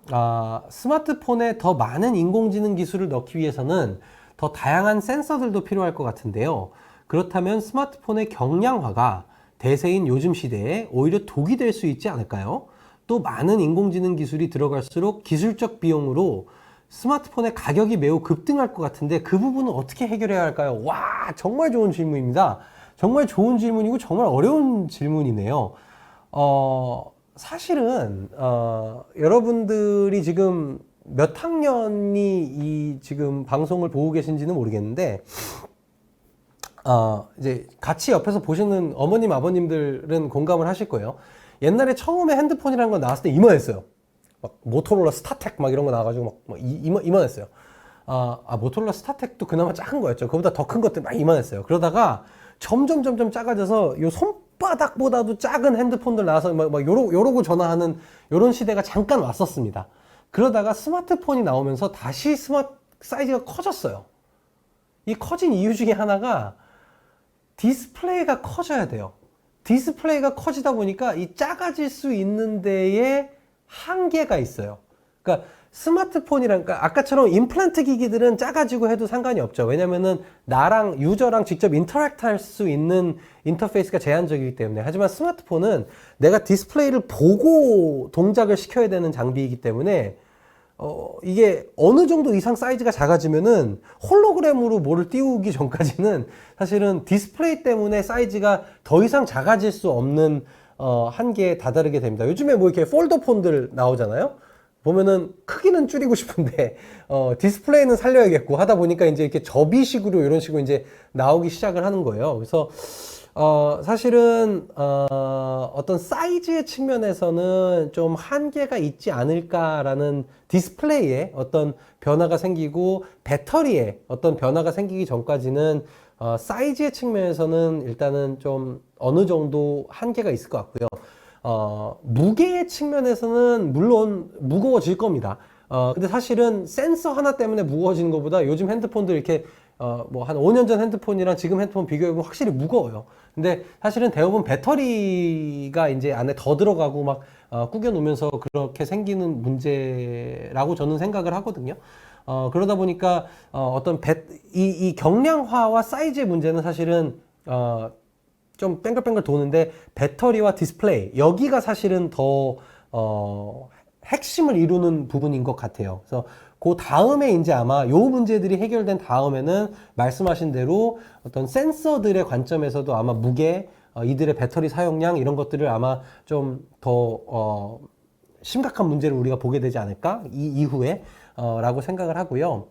스마트폰에 더 많은 인공지능 기술을 넣기 위해서는 더 다양한 센서들도 필요할 것 같은데요. 그렇다면 스마트폰의 경량화가 대세인 요즘 시대에 오히려 독이 될 수 있지 않을까요? 또 많은 인공지능 기술이 들어갈수록 기술적 비용으로 스마트폰의 가격이 매우 급등할 것 같은데 그 부분은 어떻게 해결해야 할까요? 와, 정말 좋은 질문입니다. 정말 좋은 질문이고 정말 어려운 질문이네요. 사실은 여러분들이 지금 몇 학년이 이 지금 방송을 보고 계신지는 모르겠는데 이제 같이 옆에서 보시는 어머님 아버님들은 공감을 하실 거예요. 옛날에 처음에 핸드폰이라는 거 나왔을 때 이만했어요. 막 모토로라 스타텍 막 이런 거 나와가지고 막 이만했어요. 모토로라 스타텍도 그나마 작은 거였죠. 그보다 더 큰 것들 막 이만했어요. 그러다가 점점 작아져서 요 손바닥보다도 작은 핸드폰들 나와서 막 요러고 전화하는 요런 시대가 잠깐 왔었습니다. 그러다가 스마트폰이 나오면서 다시 사이즈가 커졌어요. 이 커진 이유 중에 하나가 디스플레이가 커져야 돼요. 디스플레이가 커지다 보니까 이 작아질 수 있는 데에 한계가 있어요. 그러니까 스마트폰이랑, 그러니까 아까처럼 임플란트 기기들은 작아지고 해도 상관이 없죠. 왜냐면은 나랑 유저랑 직접 인터랙트 할 수 있는 인터페이스가 제한적이기 때문에. 하지만 스마트폰은 내가 디스플레이를 보고 동작을 시켜야 되는 장비이기 때문에 이게 어느 정도 이상 사이즈가 작아지면은 홀로그램으로 뭐를 띄우기 전까지는 사실은 디스플레이 때문에 사이즈가 더 이상 작아질 수 없는 한계에 다다르게 됩니다. 요즘에 뭐 이렇게 폴더폰들 나오잖아요. 보면은 크기는 줄이고 싶은데 디스플레이는 살려야겠고 하다 보니까 이제 이렇게 접이식으로 이런 식으로 이제 나오기 시작을 하는 거예요. 그래서 사실은 어떤 사이즈의 측면에서는 좀 한계가 있지 않을까라는, 디스플레이에 어떤 변화가 생기고 배터리에 어떤 변화가 생기기 전까지는 사이즈의 측면에서는 일단은 좀 어느 정도 한계가 있을 것 같고요. 무게의 측면에서는 물론 무거워질 겁니다. 근데 사실은 센서 하나 때문에 무거워지는 것보다 요즘 핸드폰들 이렇게 뭐 한 5년 전 핸드폰이랑 지금 핸드폰 비교해보면 확실히 무거워요. 근데 사실은 대부분 배터리가 이제 안에 더 들어가고 막 구겨 놓으면서 그렇게 생기는 문제라고 저는 생각을 하거든요. 그러다 보니까 이 경량화와 사이즈의 문제는 사실은 좀 뺑글뺑글 도는데 배터리와 디스플레이, 여기가 사실은 더 핵심을 이루는 부분인 것 같아요. 그래서 그 다음에 이제 아마 요 문제들이 해결된 다음에는 말씀하신 대로 어떤 센서들의 관점에서도 아마 무게, 이들의 배터리 사용량 이런 것들을 아마 좀 더 심각한 문제를 우리가 보게 되지 않을까 이 이후에 라고 생각을 하고요.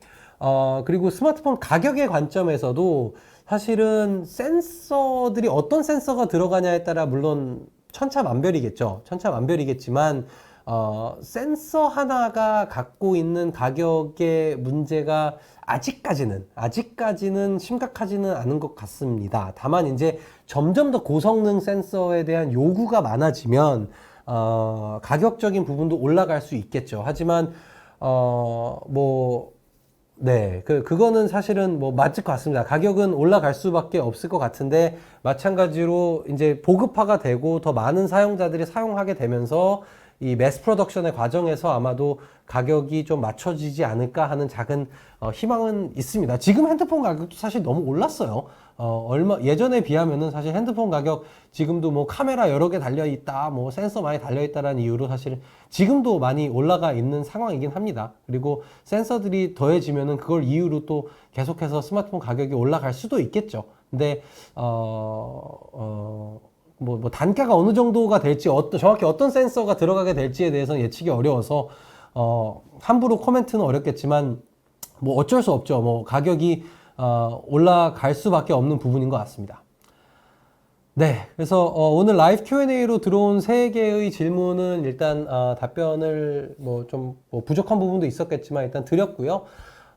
그리고 스마트폰 가격의 관점에서도 사실은 센서들이 어떤 센서가 들어가냐에 따라 물론 천차만별이겠죠. 천차만별이겠지만 센서 하나가 갖고 있는 가격의 문제가 아직까지는 심각하지는 않은 것 같습니다. 다만 이제 점점 더 고성능 센서에 대한 요구가 많아지면 가격적인 부분도 올라갈 수 있겠죠. 하지만 그거는 사실은 뭐 맞을 것 같습니다. 가격은 올라갈 수밖에 없을 것 같은데, 마찬가지로 이제 보급화가 되고 더 많은 사용자들이 사용하게 되면서 이 매스 프로덕션의 과정에서 아마도 가격이 좀 맞춰지지 않을까 하는 작은 희망은 있습니다. 지금 핸드폰 가격도 사실 너무 올랐어요. 예전에 비하면은 사실 핸드폰 가격 지금도 뭐 카메라 여러 개 달려 있다, 뭐 센서 많이 달려 있다라는 이유로 사실 지금도 많이 올라가 있는 상황이긴 합니다. 그리고 센서들이 더해지면은 그걸 이유로 또 계속해서 스마트폰 가격이 올라갈 수도 있겠죠. 근데 단가가 어느 정도가 될지, 정확히 어떤 센서가 들어가게 될지에 대해서는 예측이 어려워서 함부로 코멘트는 어렵겠지만 뭐 어쩔 수 없죠. 뭐 가격이 올라갈 수밖에 없는 부분인 것 같습니다. 네, 그래서 오늘 라이브 Q&A로 들어온 3개의 질문은 일단 답변을 좀 부족한 부분도 있었겠지만 일단 드렸고요.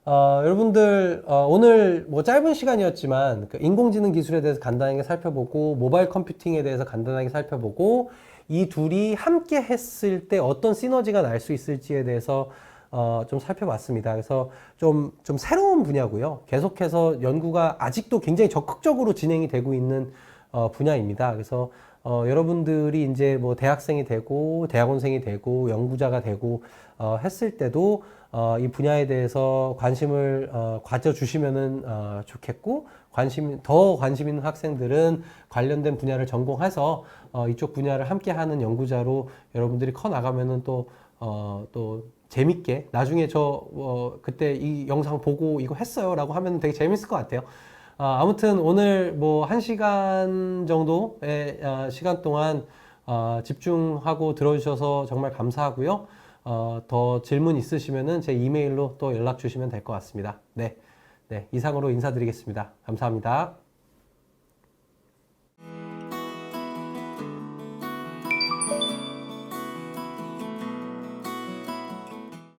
여러분들 오늘 뭐 짧은 시간이었지만 그 인공지능 기술에 대해서 간단하게 살펴보고 모바일 컴퓨팅에 대해서 간단하게 살펴보고 이 둘이 함께 했을 때 어떤 시너지가 날 수 있을지에 대해서 좀 살펴봤습니다. 그래서 좀 새로운 분야고요. 계속해서 연구가 아직도 굉장히 적극적으로 진행이 되고 있는 분야입니다. 그래서 여러분들이 이제 뭐 대학생이 되고 대학원생이 되고 연구자가 되고 했을 때도 이 분야에 대해서 관심을 가져주시면은 좋겠고 더 관심 있는 학생들은 관련된 분야를 전공해서 이쪽 분야를 함께하는 연구자로 여러분들이 커 나가면은 또 재밌게 나중에 그때 이 영상 보고 이거 했어요라고 하면 되게 재밌을 것 같아요. 아무튼 오늘 뭐 1시간 정도의 시간 동안 집중하고 들어주셔서 정말 감사하고요. 더 질문 있으시면은 제 이메일로 또 연락 주시면 될 것 같습니다. 네, 이상으로 인사드리겠습니다. 감사합니다.